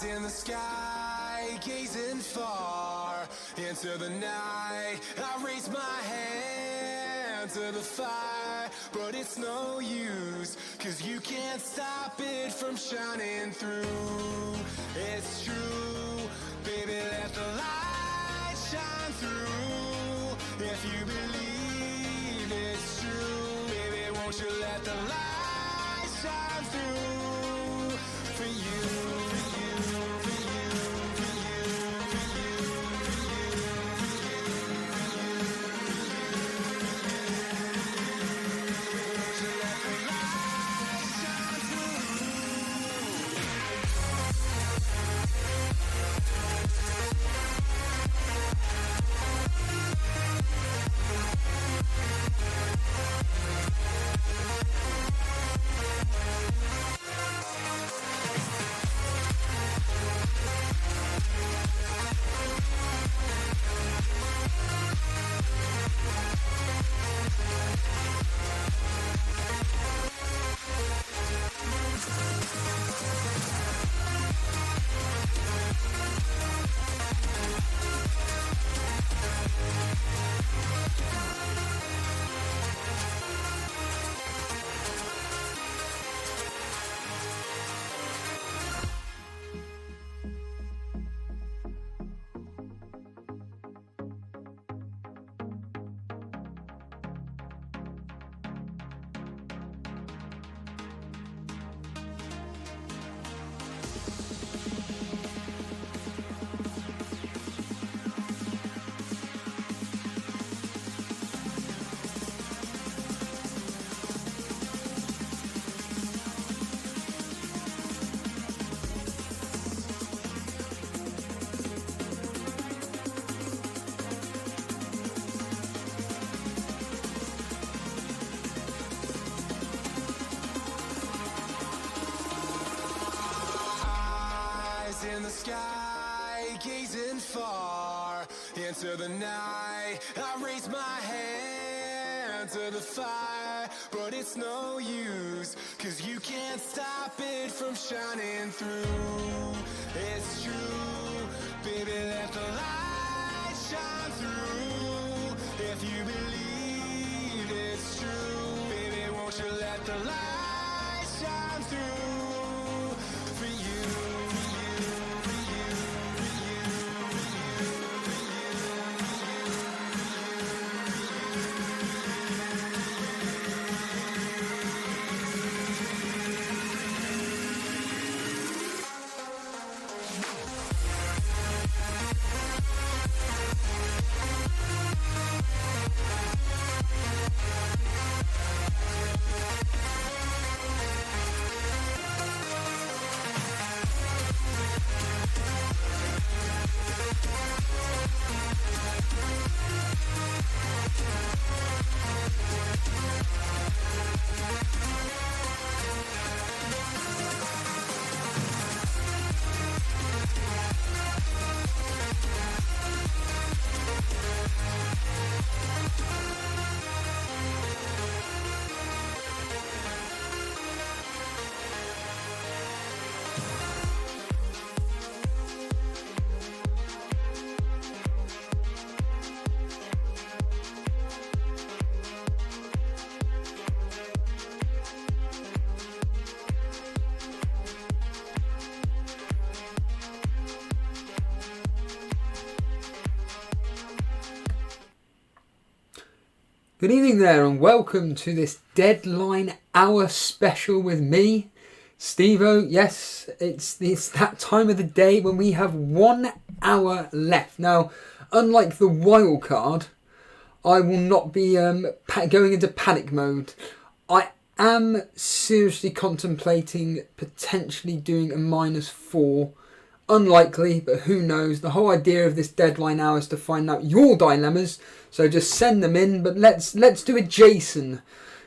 In the sky, gazing far into the night, I raise my hand to the fire, but it's no use, 'cause you can't stop it from shining through. It's true, baby, let the light shine through. If you believe it's true, baby, won't you let the light shine through for you. In the sky, gazing far into the night, I raise my hand to the fire, but it's no use, 'cause you can't stop it from shining through. It's true, baby, let the light shine through. If you believe it's true, baby, won't you let the light shine through for you. Good evening there and welcome to this deadline hour special with me, Steve-O. Yes, it's that time of the day when we have 1 hour left. Now, unlike the wild card, I will not be going into panic mode. I am seriously contemplating potentially doing a -4 unlikely, but who knows? The whole idea of this deadline hour is to find out your dilemmas. So just send them in. But let's do a Jason,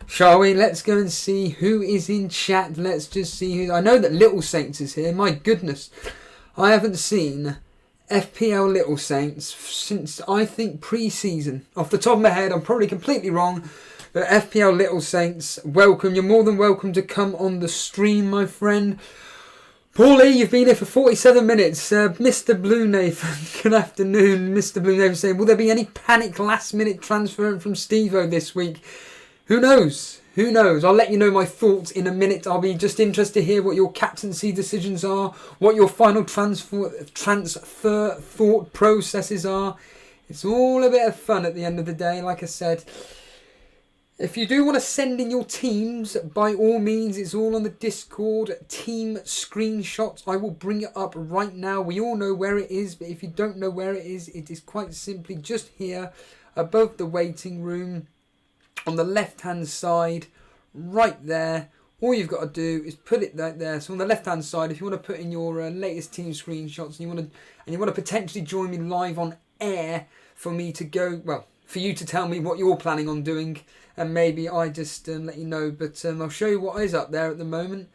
shall we? Let's go and see who is in chat. Let's just see who. I know that Little Saints is here. My goodness, I haven't seen FPL Little Saints since, I think, pre-season. Off the top of my head, I'm probably completely wrong. But FPL Little Saints, welcome. You're more than welcome to come on the stream, my friend. Paulie, you've been here for 47 minutes. Mr. Blue Nathan, good afternoon. Mr. Blue Nathan saying, will there be any panic last-minute transfer from Steve-O this week? Who knows? Who knows? I'll let you know my thoughts in a minute. I'll be just interested to hear what your captaincy decisions are, what your final transfer thought processes are. It's all a bit of fun at the end of the day, like I said. If you do want to send in your teams, by all means, it's all on the Discord. Team screenshots. I will bring it up right now. We all know where it is, but if you don't know where it is quite simply just here above the waiting room. On the left-hand side, right there, all you've got to do is put it right there. So on the left-hand side, if you want to put in your latest team screenshots, and you want to potentially join me live on air for me to go, well, for you to tell me what you're planning on doing, and maybe I just let you know. But I'll show you what is up there at the moment.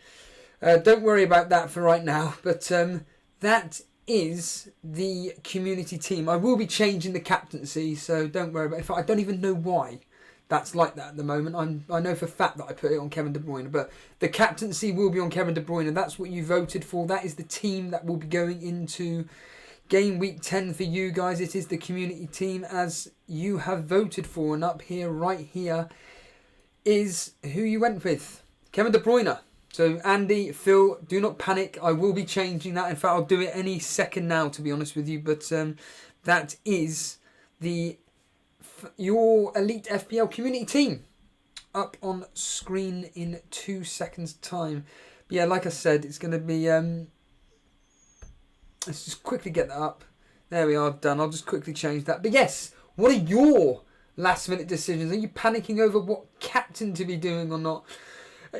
Don't worry about that for right now. But that is the community team. I will be changing the captaincy, so don't worry about it. I don't even know why that's like that at the moment. I know for a fact that I put it on Kevin De Bruyne, but the captaincy will be on Kevin De Bruyne. That's what you voted for. That is the team that will be going into Gameweek 10 for you guys. It is the community team as you have voted for. And up here, right here, is who you went with. Kevin De Bruyne. So Andy, Phil, do not panic. I will be changing that. In fact, I'll do it any second now, to be honest with you. But that is your Elite FPL community team up on screen in 2 seconds time. But yeah, like I said, it's going to be let's just quickly get that up. There we are, done. I'll just quickly change that. But yes, what are your last minute decisions? Are you panicking over what captain to be doing or not?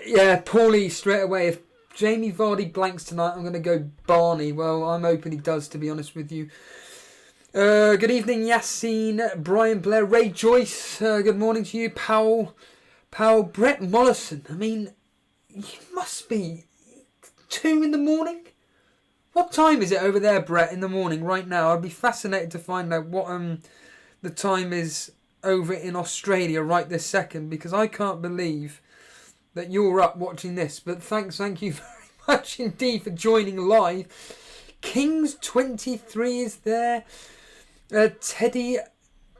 Yeah, Paulie, straight away, if Jamie Vardy blanks tonight, I'm going to go Barney. Well, I'm hoping he does, to be honest with you. Good evening, Yassine, Brian Blair, Ray Joyce. Good morning to you, Powell, Brett Mollison. I mean, you must be 2 in the morning. What time is it over there, Brett, in the morning right now? I'd be fascinated to find out what the time is over in Australia right this second, because I can't believe that you're up watching this. But thank you very much indeed for joining live. Kings 23 is there. Teddy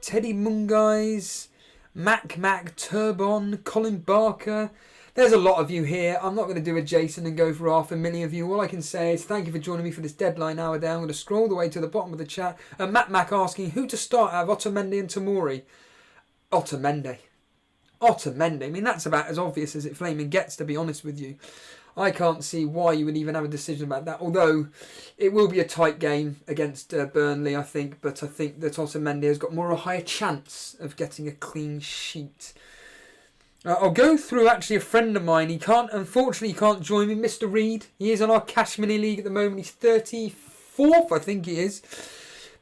Mungais, Mac, Turbon, Colin Barker. There's a lot of you here. I'm not going to do a Jason and go for 500,000 of you. All I can say is thank you for joining me for this deadline hour down. I'm going to scroll the way to the bottom of the chat. Mac asking who to start out of Otamendi and Tomori. Otamendi. I mean, that's about as obvious as it flaming gets, to be honest with you. I can't see why you would even have a decision about that. Although it will be a tight game against Burnley, I think. But I think that Otamendi has got more of a higher chance of getting a clean sheet. I'll go through actually a friend of mine. Unfortunately, he can't join me. Mr. Reed. He is on our Cash Mini League at the moment. He's 34th, I think he is.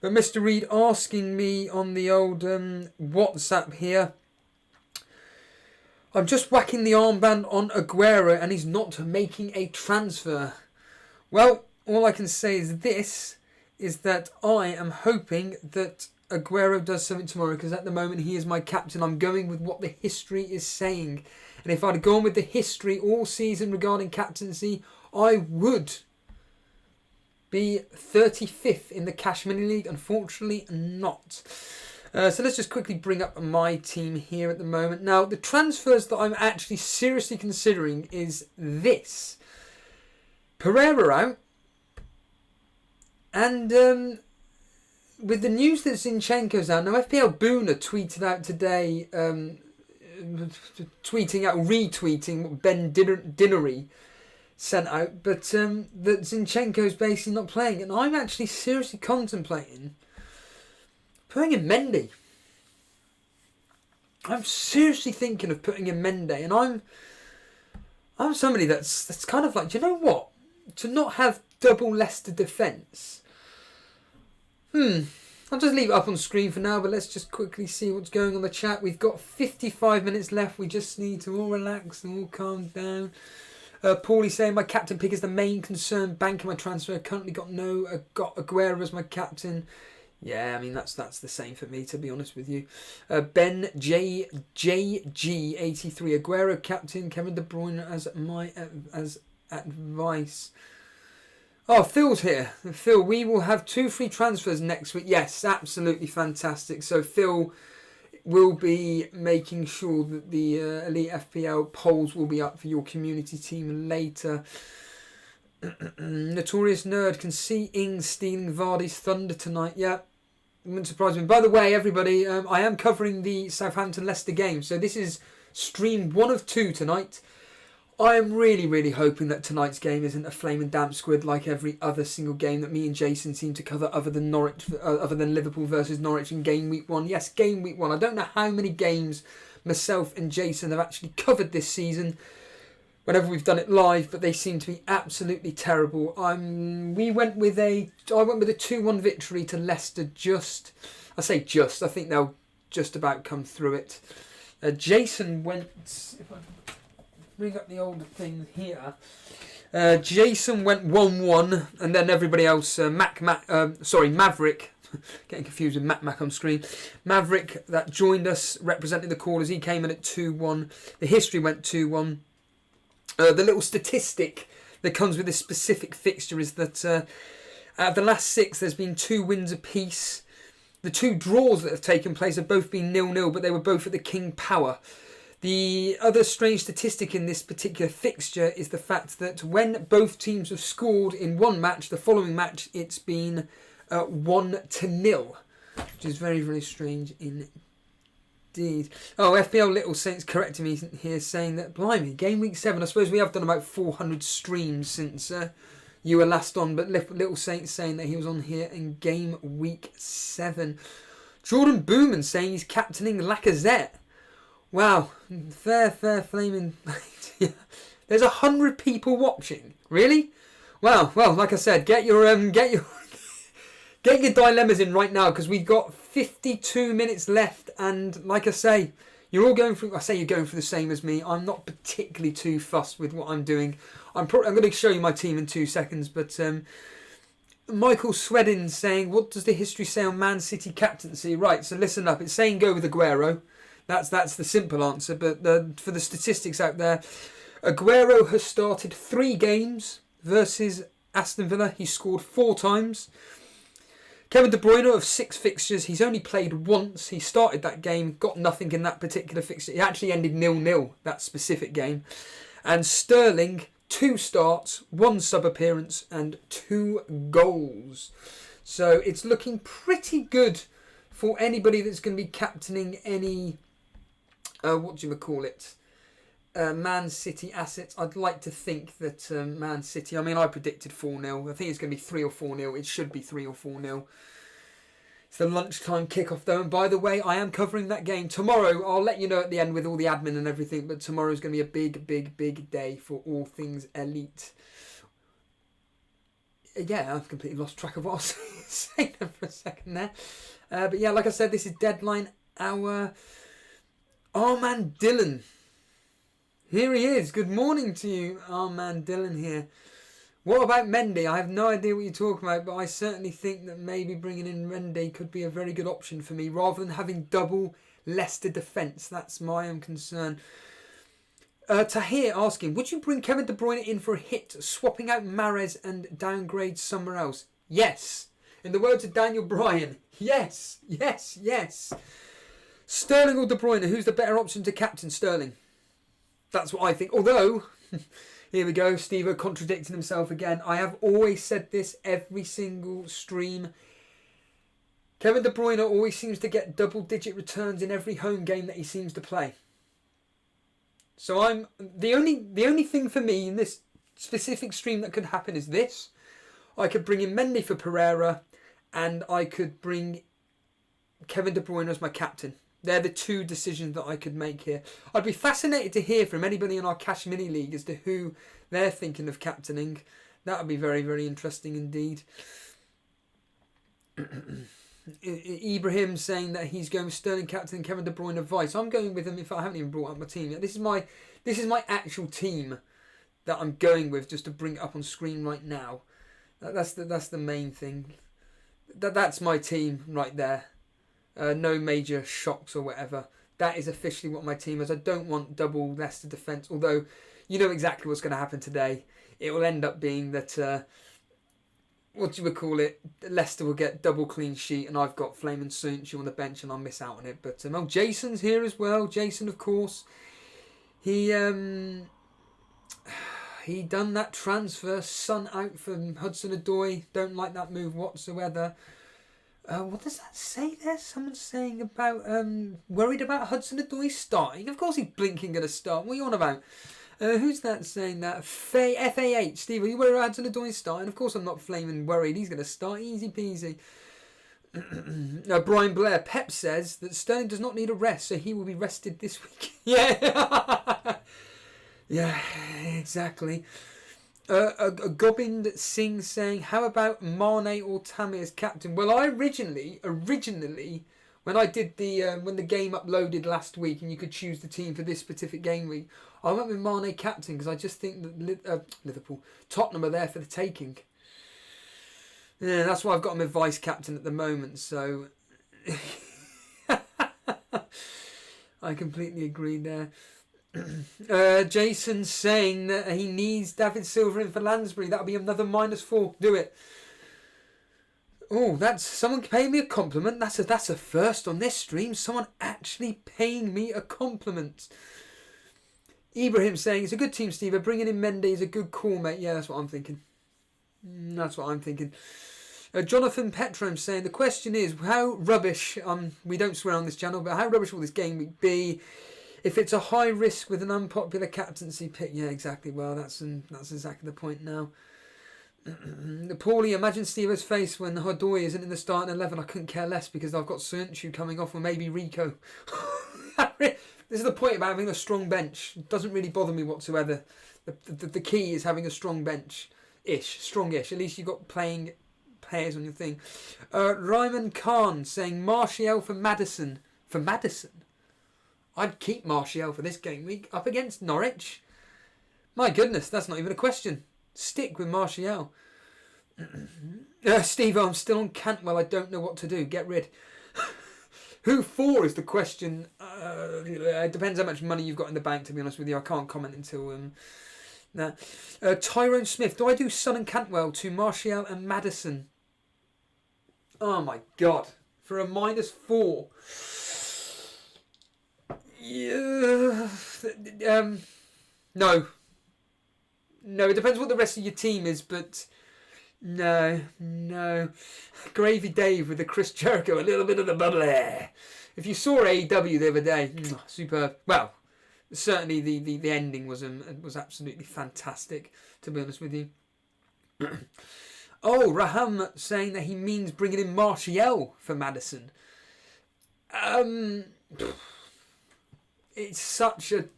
But Mr. Reed asking me on the old WhatsApp here. I'm just whacking the armband on Aguero and he's not making a transfer. Well, all I can say is this, is that I am hoping that Aguero does something tomorrow, because at the moment he is my captain. I'm going with what the history is saying. And if I'd have gone with the history all season regarding captaincy, I would be 35th in the Cash Mini League. Unfortunately not. So let's just quickly bring up my team here at the moment. Now, the transfers that I'm actually seriously considering is this. Pereira out. And with the news that Zinchenko's out. Now, FPL Boona tweeted out today, retweeting what Ben Dinnery sent out. But that Zinchenko's basically not playing. And I'm actually seriously contemplating putting in Mendy. I'm seriously thinking of putting in Mendy, and I'm somebody that's kind of like, do you know what? to not have double Leicester defence. I'll just leave it up on screen for now, but let's just quickly see what's going on the chat. We've got 55 minutes left. We just need to all relax and all calm down. Paulie saying my captain pick is the main concern. Banking my transfer. Currently got Aguero as my captain. Yeah, I mean that's the same for me, to be honest with you. Ben JG83 Aguero captain. Kevin De Bruyne as my as advice. Oh, Phil's here. Phil, we will have 2 free transfers next week. Yes, absolutely fantastic. So Phil will be making sure that the Elite FPL polls will be up for your community team later. Notorious Nerd can see Ings stealing Vardy's thunder tonight. Yeah, wouldn't surprise me. By the way, everybody, I am covering the Southampton-Leicester game. So this is stream 1 of 2 tonight. I am really hoping that tonight's game isn't a flaming damp squid like every other single game that me and Jason seem to cover, other than Liverpool versus Norwich in game week 1. Yes, game week 1. I don't know how many games myself and Jason have actually covered this season whenever we've done it live, but they seem to be absolutely terrible. I went with a 2-1 victory to Leicester. I think they'll just about come through it. Jason went. If I bring up the older things here. Jason went 1-1, and then everybody else. Maverick. Getting confused with Mac on screen. Maverick that joined us, representing the callers. He came in at 2-1. The history went 2-1. The little statistic that comes with this specific fixture is that out of the last 6, there's been 2 wins apiece. The 2 draws that have taken place have both been 0-0, but they were both at the King Power. The other strange statistic in this particular fixture is the fact that when both teams have scored in one match, the following match it's been 1-0, which is very strange indeed. Oh, FPL Little Saints correcting me here, saying that, blimey, game week 7, I suppose we have done about 400 streams since you were last on, but Little Saints saying that he was on here in game week 7. Jordan Booman saying he's captaining Lacazette. Wow, fair flaming. There's 100 people watching. Really? Wow. Well, like I said, get your dilemmas in right now, because we've got 52 minutes left, and like I say, you're all going through. I say you're going through the same as me. I'm not particularly too fussed with what I'm doing. I'm going to show you my team in 2 seconds, but Michael Swedin saying, what does the history say on Man City captaincy? Right, so listen up. It's saying go with Aguero. That's the simple answer, but for the statistics out there, Aguero has started 3 games versus Aston Villa. He scored 4 times. Kevin De Bruyne, of 6 fixtures, he's only played once. He started that game, got nothing in that particular fixture. It actually ended 0-0, that specific game. And Sterling, 2 starts, 1 sub-appearance and 2 goals. So it's looking pretty good for anybody that's going to be captaining any... Man City assets. I'd like to think that Man City, I predicted 4-0. I think it's going to be 3 or 4-0. It should be 3 or 4-0. It's the lunchtime kickoff though, and by the way, I am covering that game tomorrow. I'll let you know at the end with all the admin and everything, but tomorrow's going to be a big day for all things Elite. Yeah, I've completely lost track of what I was saying for a second there. But yeah, like I said, this is deadline hour. Arman Dillon. Here he is. Good morning to you, Arman Dillon here. What about Mendy? I have no idea what you're talking about, but I certainly think that maybe bringing in Mendy could be a very good option for me, rather than having double Leicester defence. That's my own concern. Tahir asking, would you bring Kevin De Bruyne in for a hit, swapping out Mahrez and downgrade somewhere else? Yes. In the words of Daniel Bryan, yes. Sterling or De Bruyne, who's the better option to captain? Sterling. That's what I think. Although, here we go, Steve-O contradicting himself again. I have always said this every single stream. Kevin De Bruyne always seems to get double-digit returns in every home game that he seems to play. So I'm the only thing for me in this specific stream that could happen is this. I could bring in Mendy for Pereira, and I could bring Kevin De Bruyne as my captain. They're the 2 decisions that I could make here. I'd be fascinated to hear from anybody in our Cash Mini League as to who they're thinking of captaining. That would be very, very interesting indeed. Ibrahim saying that he's going with Sterling captain and Kevin De Bruyne vice. I'm going with him if I haven't even brought up my team yet. This is my actual team that I'm going with, just to bring it up on screen right now. That's the main thing. That's my team right there. No major shocks or whatever. That is officially what my team is. I don't want double Leicester defence, although you know exactly what's going to happen today. It will end up being that, what do we call it? Leicester will get double clean sheet, and I've got Flaming Soonchu on the bench, and I'll miss out on it. But Jason's here as well. Jason, of course, he done that transfer. Son out from Hudson-Odoi. Don't like that move whatsoever. What does that say there? Someone's saying about worried about Hudson-Odoi starting. Of course he's blinking going to start. What are you on about? Who's that saying that? FAH. Steve, are you worried about Hudson-Odoi starting? Of course I'm not flaming worried. He's going to start. Easy peasy. Brian Blair. Pep says that Sterling does not need a rest, so he will be rested this week. Yeah. Yeah, exactly. Gobind Singh saying, how about Mane or Tammy as captain? Well, I originally, when I did when the game uploaded last week and you could choose the team for this specific game week, I went with Mane captain because I just think that Tottenham are there for the taking. Yeah, that's why I've got him as vice captain at the moment. So I completely agree there. Jason's saying that he needs David Silva in for Lansbury. That'll be another -4. Do it. Oh, that's someone paying me a compliment. That's a first on this stream. Someone actually paying me a compliment. Ibrahim saying it's a good team, Steve. Bringing in Mendy is a good call, mate. Yeah, that's what I'm thinking. Jonathan Petrom saying the question is how rubbish. We don't swear on this channel, but how rubbish will this game week be? If it's a high risk with an unpopular captaincy pick, yeah, exactly. Well, that's exactly the point now. Paulie, imagine Steve's face when Hodoi isn't in the starting 11. I couldn't care less because I've got Soonchu coming off, or maybe Rico. This is the point about having a strong bench. It doesn't really bother me whatsoever. The key is having a strong bench-ish, strongish. At least you've got playing players on your thing. Ryman Khan saying Martial for Maddison. For Maddison? I'd keep Martial for this game week up against Norwich. My goodness, that's not even a question. Stick with Martial. Steve, I'm still on Cantwell. I don't know what to do. Get rid. Who for is the question. It depends how much money you've got in the bank, to be honest with you. I can't comment until that. Tyrone Smith. Do I do Son and Cantwell to Martial and Maddison? Oh my God. For a -4. Yeah. No. No, it depends what the rest of your team is, but no. Gravy Dave with the Chris Jericho, a little bit of the bubbly. If you saw AEW the other day, superb. Well, certainly the ending was absolutely fantastic, to be honest with you. Oh, Raham saying that he means bringing in Martial for Maddison. It's such a...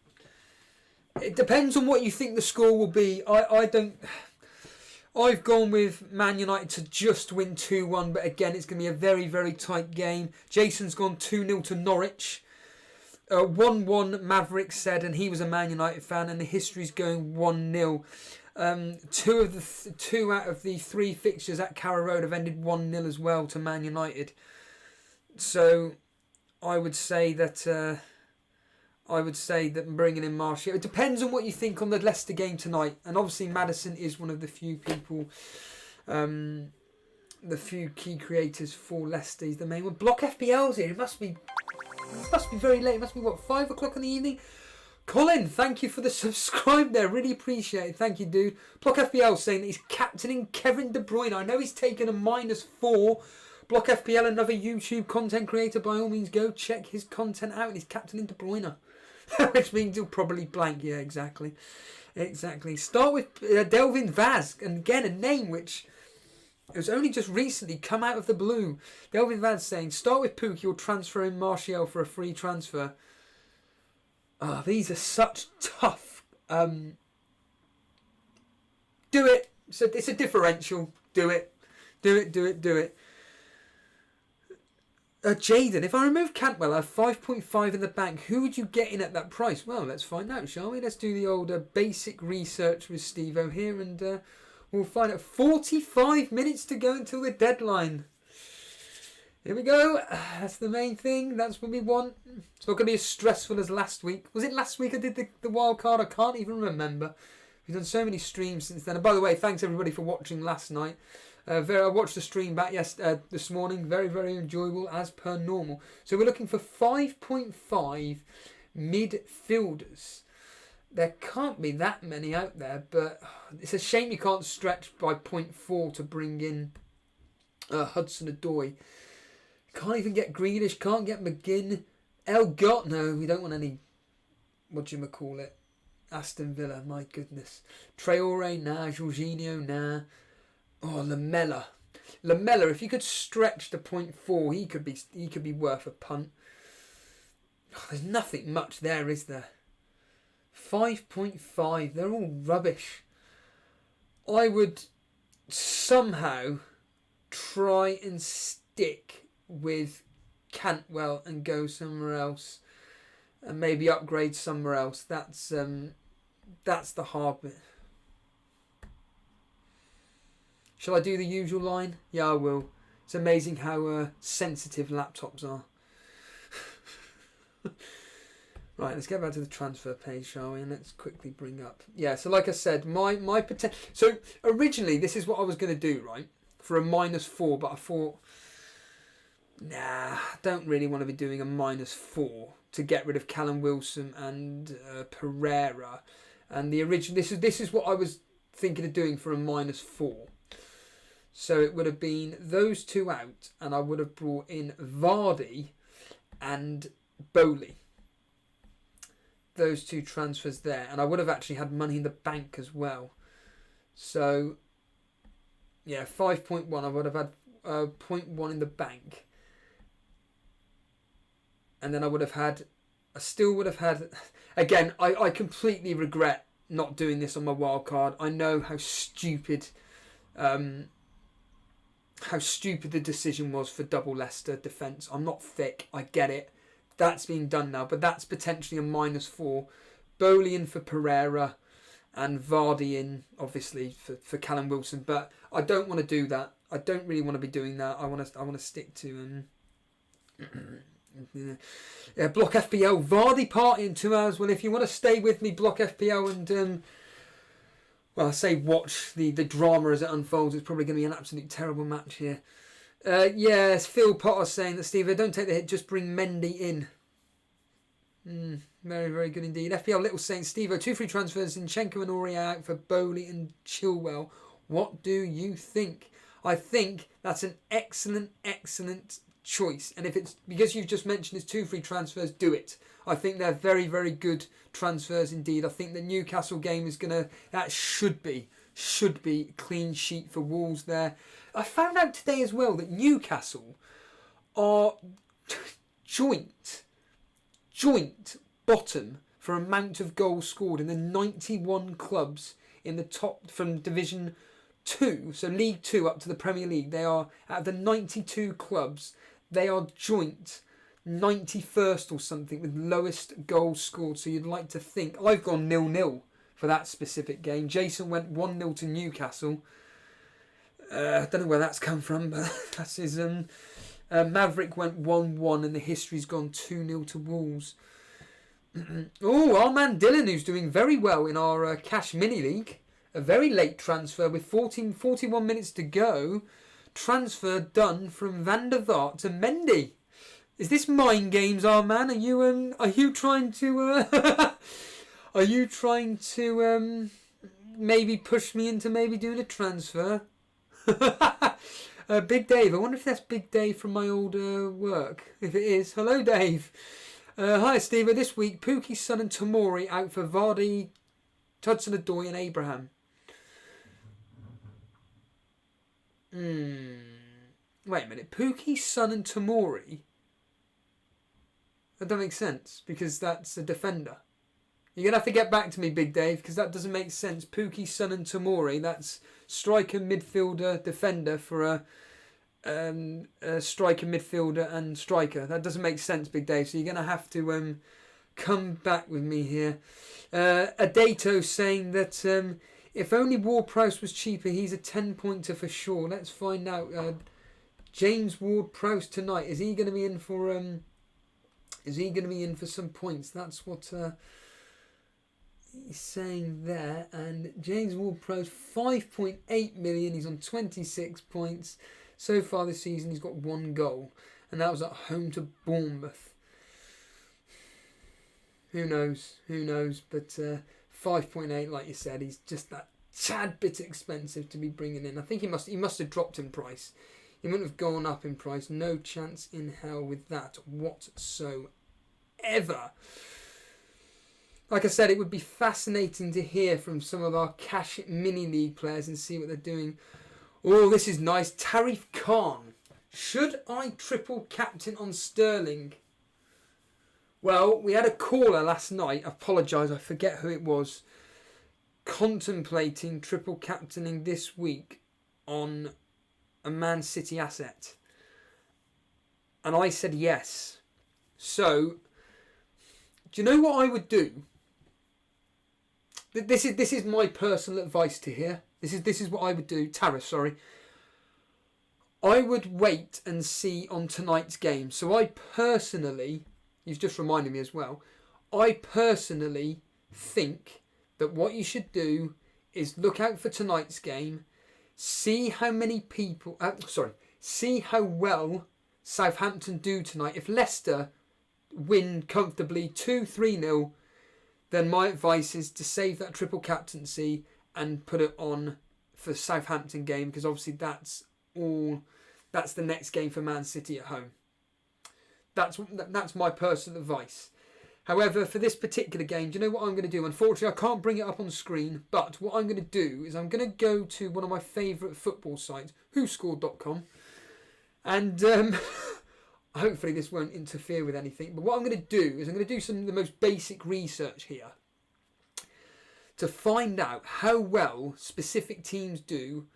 It depends on what you think the score will be. I've gone with Man United to just win 2-1, but again, it's going to be a very, very tight game. Jason's gone 2-0 to Norwich. 1-1 Maverick said, and he was a Man United fan, and the history's going 1-0. Two out of the 3 fixtures at Carrow Road have ended 1-0 as well to Man United. So I would say that bringing in Martial, it depends on what you think on the Leicester game tonight. And obviously Maddison is one of the few people, the few key creators for Leicester. He's the main one. Block FPL's here. It must be very late. It must be 5 o'clock in the evening. Colin, thank you for the subscribe there. Really appreciate it. Thank you, dude. Block FPL saying that he's captaining Kevin De Bruyne. I know he's taken a -4. Block FPL, another YouTube content creator. By all means, go check his content out. And he's captaining De Bruyne. Which means he'll probably blank. Yeah, exactly. Start with Delvin Vaz. And again, a name which has only just recently come out of the blue. Delvin Vaz saying, start with Pookie or transfer in Martial for a free transfer. These are such tough. Do it. So it's a differential. Do it. Do it, do it, do it. Jaden, if I remove Cantwell, I have 5.5 in the bank. Who would you get in at that price? Well, let's find out, shall we? Let's do the old basic research with Steve-O here, and we'll find out. 45 minutes to go until the deadline. Here we go. That's the main thing. That's what we want. It's not going to be as stressful as last week. Was it last week I did the wild card? I can't even remember. We've done so many streams since then. And by the way, thanks everybody for watching last night. I watched the stream back this morning. Very, very enjoyable as per normal. So we're looking for 5.5 midfielders. There can't be that many out there, but it's a shame you can't stretch by 0.4 to bring in Hudson-Odoi. Can't even get Grealish, can't get McGinn. No, we don't want any, whatchamacallit, Aston Villa, my goodness. Traore, nah. Jorginho, nah. Oh, Lamella. If you could stretch to 0.4, he could be worth a punt. Oh, there's nothing much there, is there? 5.5, they're all rubbish. I would somehow try and stick with Cantwell and go somewhere else, and maybe upgrade somewhere else. That's the hard bit. Shall I do the usual line? Yeah, I will. It's amazing how sensitive laptops are. Right, let's get back to the transfer page, shall we? And let's quickly bring up. Yeah, so like I said, my potential. So originally, this is what I was going to do, right? For a -4, but I thought, nah, I don't really want to be doing a -4 to get rid of Callum Wilson and Pereira. And the original. This is what I was thinking of doing for a -4. So it would have been those two out, and I would have brought in Vardy and Bowley. Those two transfers there, and I would have actually had money in the bank as well. So, yeah, 5.1, I would have had 0.1 in the bank. And then I still would have had, again, I completely regret not doing this on my wild card. I know how stupid the decision was for double Leicester defence. I'm not thick, I get it. That's being done now, but that's potentially a -4. Bowley in for Pereira and Vardy in, obviously, for Callum Wilson. But I don't want to do that. I don't really want to be doing that. I want to stick to Block FPL. Vardy party in 2 hours. Well, if you want to stay with me, Block FPL, and well, I say watch the drama as it unfolds. It's probably going to be an absolute terrible match here. Yes, Phil Potter saying that, Steve, don't take the hit, just bring Mendy in. Very, very good indeed. FPL Little saying, Steve, 2 free transfers, Zinchenko and Aurier out for Bowley and Chilwell. What do you think? I think that's an excellent choice. And if it's because you've just mentioned it's 2 free transfers, do it. I think they're very, very good transfers indeed. I think the Newcastle game is that should be clean sheet for Wolves there. I found out today as well that Newcastle are joint bottom for amount of goals scored in the 91 clubs in the top from Division 2, so League 2 up to the Premier League. They are, out of the 92 clubs, they are joint 91st or something with lowest goals scored. So you'd like to think, I've gone 0-0 for that specific game. Jason went 1-0 to Newcastle. I don't know where that's come from, but that's his. Maverick went 1-1 and the history's gone 2-0 to Wolves. Oh, our man Dylan, who's doing very well in our Cash Mini League. A very late transfer with 41 minutes to go. Transfer done from Van der Vaart to Mendy. Is this mind games, our man? Are you trying to maybe push me into maybe doing a transfer? Big Dave. I wonder if that's Big Dave from my old work. If it is, hello Dave. Hi Steve. This week, Pukki, Son and Tomori out for Vardy, Hudson-Odoi and Abraham. Wait a minute. Pukki, Son and Tomori? That doesn't make sense because that's a defender. You're going to have to get back to me, Big Dave, because that doesn't make sense. Pookie, Son and Tomori, that's striker, midfielder, defender for a striker, midfielder and striker. That doesn't make sense, Big Dave, so you're going to have to come back with me here. Adato saying that if only Ward-Prowse was cheaper, he's a 10-pointer for sure. Let's find out. James Ward-Prowse tonight, is he going to be in for some points? That's what he's saying there. And James Ward-Prowse, 5.8 million. He's on 26 points. So far this season, he's got 1 goal. And that was at home to Bournemouth. Who knows? But 5.8, like you said, he's just that tad bit expensive to be bringing in. I think he must have dropped in price. He wouldn't have gone up in price. No chance in hell with that whatsoever. Like I said, it would be fascinating to hear from some of our cash mini league players and see what they're doing. Oh, this is nice. Tarif Khan. Should I triple captain on Sterling? Well, we had a caller last night. I apologise, I forget who it was. Contemplating triple captaining this week on a Man City asset. And I said yes. So, do you know what I would do? This is my personal advice to here. This is what I would do. Tariff, sorry. I would wait and see on tonight's game. So I personally, you've just reminded me as well, I personally think that what you should do is look out for tonight's game, see how many people, see how well Southampton do tonight. If Leicester win comfortably 2-3-0, then my advice is to save that triple captaincy and put it on for Southampton game, because obviously that's the next game for Man City at home. That's my personal advice. However, for this particular game, do you know what I'm going to do? Unfortunately, I can't bring it up on screen, but what I'm going to do is I'm going to go to one of my favourite football sites, whoscored.com, and hopefully this won't interfere with anything, but what I'm going to do is I'm going to do some of the most basic research here to find out how well specific teams do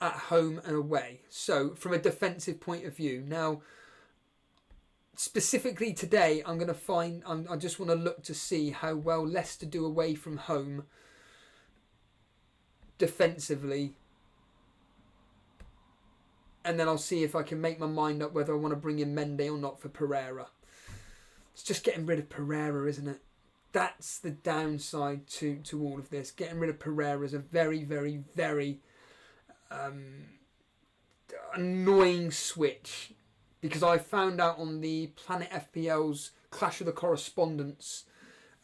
at home and away. So, from a defensive point of view. Now, specifically today, I just want to look to see how well Leicester do away from home defensively. And then I'll see if I can make my mind up whether I want to bring in Mendy or not for Pereira. It's just getting rid of Pereira, isn't it? That's the downside to all of this. Getting rid of Pereira is a very, very, very annoying switch. Because I found out on the Planet FPL's Clash of the Correspondents,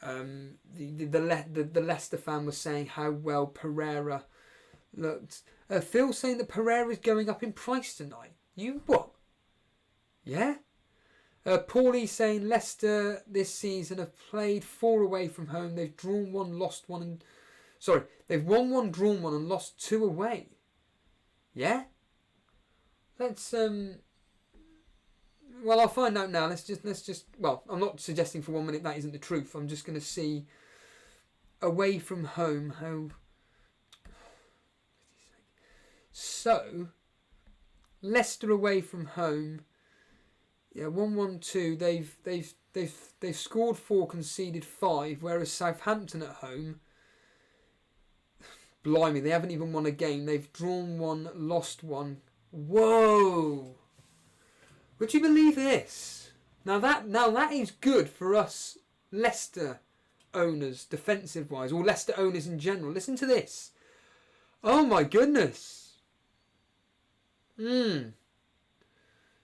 the Leicester fan was saying how well Pereira looked. Phil saying that Pereira is going up in price tonight. You what? Yeah? Paulie saying Leicester this season have played 4 away from home. They've drawn 1, lost 1, they've won 1, drawn 1, and lost 2 away. Yeah? Let's well, I'll find out now. Let's just. Well, I'm not suggesting for 1 minute that isn't the truth. I'm just going to see away from home how. So, Leicester away from home. Yeah, 1-1-2. They've scored 4, conceded 5. Whereas Southampton at home, blimey, they haven't even won a game. They've drawn 1, lost 1. Whoa! Would you believe this? Now that is good for us Leicester owners, defensive wise, or Leicester owners in general. Listen to this. Oh my goodness.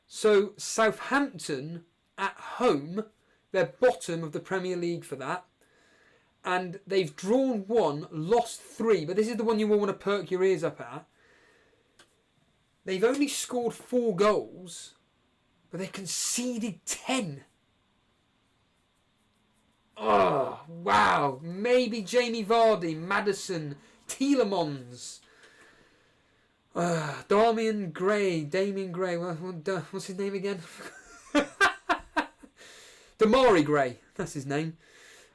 So Southampton at home, they're bottom of the Premier League for that. And they've drawn 1, lost 3. But this is the one you will want to perk your ears up at. They've only scored 4 goals, but they conceded 10. Oh, wow. Maybe Jamie Vardy, Maddison, Tielemans, Damien Gray, what's his name again? Damari Gray, that's his name.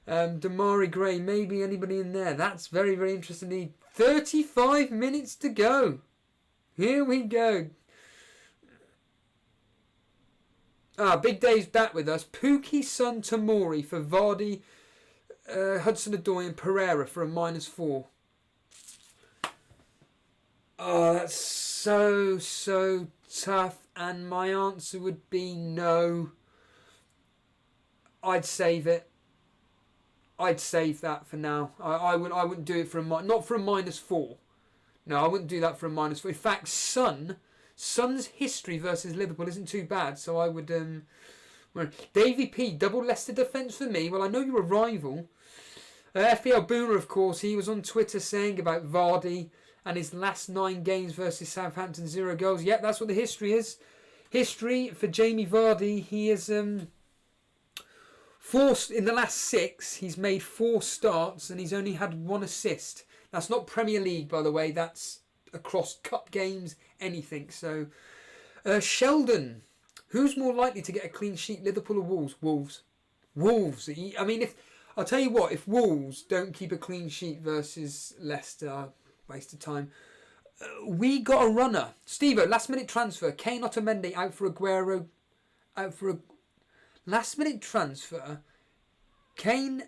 Damari Gray, maybe anybody in there. That's very, very interesting. 35 minutes to go. Here we go. Big Dave's back with us. Pookie, Son, Tamori for Vardy, Hudson-Odoi and Pereira for a -4. Oh, that's so tough. And my answer would be no. I'd save it. I'd save that for now. I wouldn't do it for not for a -4. No, I wouldn't do that for a -4. In fact, Son's history versus Liverpool isn't too bad, so I would. Davey P, double Leicester defence for me. Well, I know you're a rival. FPL Boomer, of course, he was on Twitter saying about Vardy and his last 9 games versus Southampton, 0 goals. Yep, that's what the history is. History for Jamie Vardy. He is in the last 6. He's made 4 starts and he's only had 1 assist. That's not Premier League, by the way. That's across cup games, anything. So, Sheldon, who's more likely to get a clean sheet, Liverpool or Wolves? Wolves. I mean, I'll tell you what, if Wolves don't keep a clean sheet versus Leicester, waste of time. We got a runner. Steve-O, last minute transfer. Kane Otamendi out for Aguero. Last minute transfer. Kane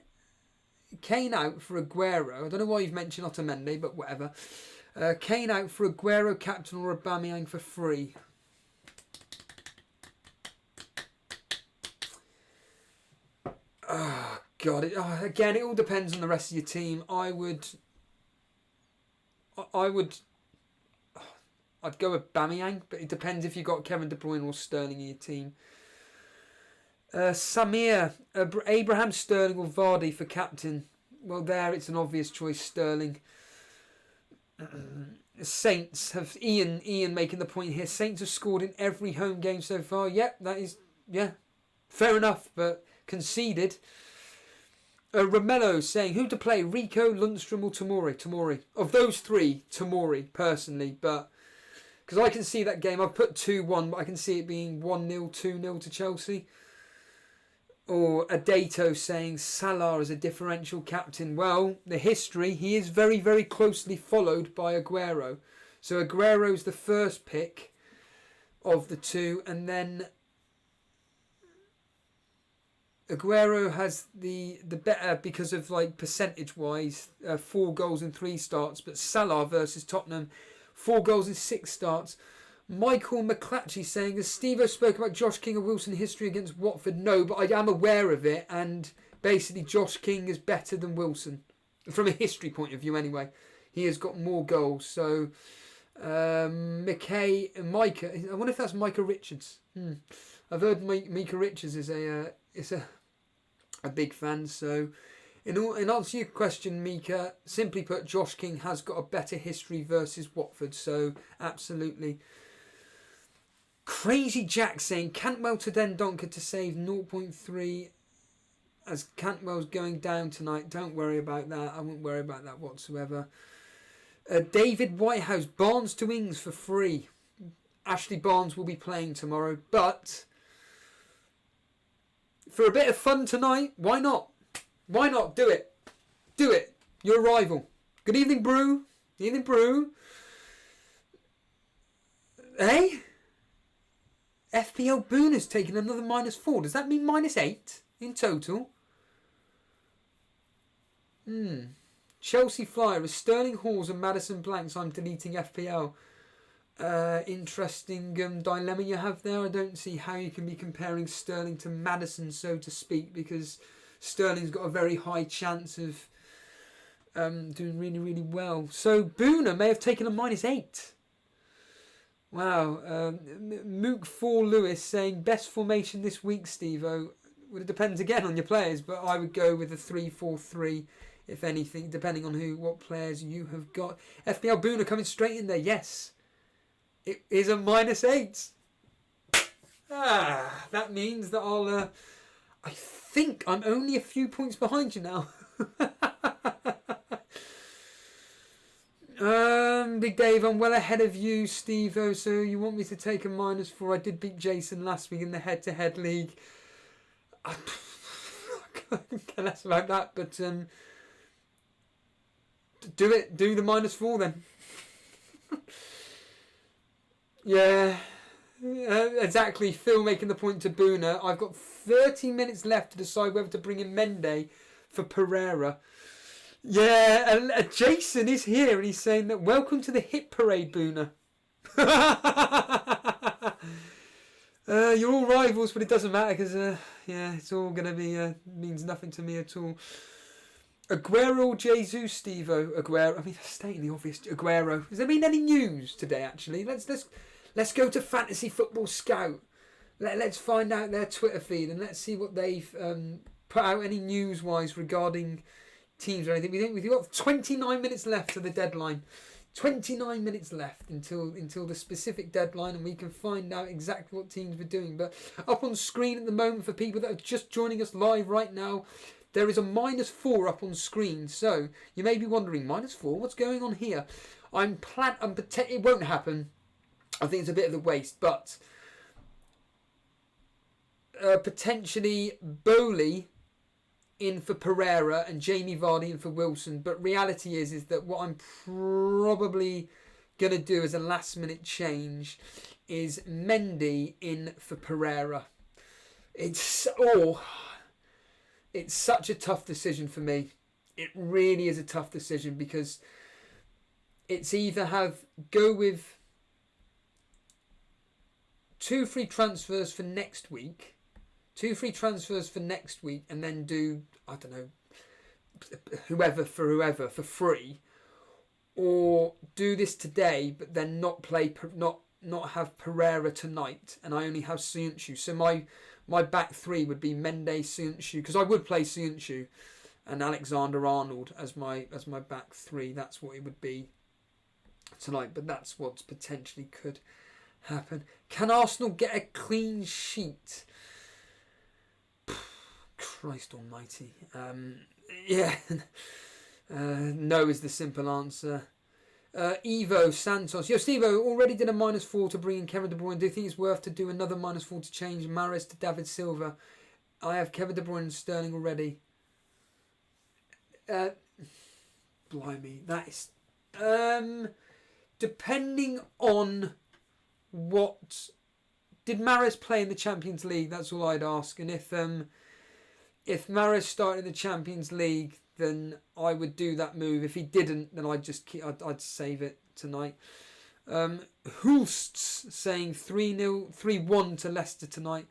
out for Aguero. I don't know why you've mentioned Otamendi, but whatever. Kane out for Aguero, captain, or Aubameyang for free. Oh, God. Again, it all depends on the rest of your team. I'd go with Aubameyang, but it depends if you've got Kevin De Bruyne or Sterling in your team. Samir, Abraham, Sterling or Vardy for captain. Well, there it's an obvious choice, Sterling. Saints have Ian making the point here. Saints have scored in every home game so far. Yep, that is fair enough, but conceded. Romello saying who to play, Rico, Lundstrom or Tomori. Of those 3, Tomori personally, but because I can see that game. I've put 2-1, but I can see it being 1-0, 2-0 to Chelsea. Or Adato saying Salah is a differential captain. Well, the history, he is very, very closely followed by Aguero. So Aguero's the first pick of the 2, and then Aguero has the better because of like percentage wise, 4 goals in 3 starts. But Salah versus Tottenham, 4 goals in 6 starts. Michael McClatchy saying, as Steve-O spoke about Josh King and Wilson history against Watford, no, but I am aware of it, and basically Josh King is better than Wilson. From a history point of view anyway. He has got more goals. So, Micah, I wonder if that's Micah Richards. I've heard Micah Richards is a big fan, so in answer to your question, Mika, simply put, Josh King has got a better history versus Watford, so absolutely. Crazy Jack saying Cantwell to Dendonka to save 0.3 as Cantwell's going down tonight. Don't worry about that. I won't worry about that whatsoever. David Whitehouse, Barnes to Ings for free. Ashley Barnes will be playing tomorrow, but for a bit of fun tonight, why not? Why not? Do it. Do it. You're a rival. Good evening, Brew. Evening, Brew. Hey? FPL Boone has taken another -4. Does that mean -8 in total? Chelsea Flyer is Sterling Halls and Madison Blanks. I'm deleting FPL. Interesting dilemma you have there. I don't see how you can be comparing Sterling to Madison, so to speak, because Sterling's got a very high chance of doing really, really well. So Booner may have taken a -8. Wow. Mook4 Lewis saying best formation this week, Steve-O. Well, it depends again on your players, but I would go with a 3-4-3 if anything, depending on what players you have got. FPL Booner coming straight in there. Yes, it is a -8. That means that I think I'm only a few points behind you now. Big Dave, I'm well ahead of you, Steve-O, so you want me to take a -4. I did beat Jason last week in the head-to-head league. I care less about that. But do it. Do the -4 then. Yeah. Exactly. Phil making the point to Boona. I've got 30 minutes left to decide whether to bring in Mendy for Pereira. Yeah, Jason is here and he's saying that welcome to the hit parade, Boona. You're all rivals, but it doesn't matter because it's all going to be means nothing to me at all. Aguero or Jesus, Steve-O? Aguero. I mean, stating the obvious. Aguero. Has there been any news today? Actually, let's go to Fantasy Football Scout. Let's find out their Twitter feed and let's see what they've put out any news-wise regarding teams or anything. We've got 29 minutes left to the deadline. 29 minutes left until the specific deadline, and we can find out exactly what teams we're doing. But up on screen at the moment for people that are just joining us live right now, there is a -4 up on screen. So you may be wondering, -4, what's going on here? It won't happen. I think it's a bit of a waste, but potentially Bowley in for Pereira and Jamie Vardy in for Wilson. But reality is that what I'm probably going to do as a last minute change is Mendy in for Pereira. It's such a tough decision for me. It really is a tough decision because it's either go with 2 free transfers for next week. 2 free transfers for next week and then do, I don't know, whoever for free. Or do this today but then not have Pereira tonight and I only have Söyüncü. So my back 3 would be Mendy, Söyüncü, because I would play Söyüncü and Alexander-Arnold as my back 3. That's what it would be tonight, but that's what potentially could happen. Can Arsenal get a clean sheet? Christ almighty. No is the simple answer. Evo Santos. Yo, Steve-O, already did a -4 to bring in Kevin De Bruyne. Do you think it's worth to do another -4 to change Mahrez to David Silva? I have Kevin De Bruyne and Sterling already. Blimey. That is... depending on what... Did Mahrez play in the Champions League? That's all I'd ask. And if Mahrez started in the Champions League, then I would do that move. If he didn't, then I'd save it tonight. Hulst's saying 3-1 to Leicester tonight.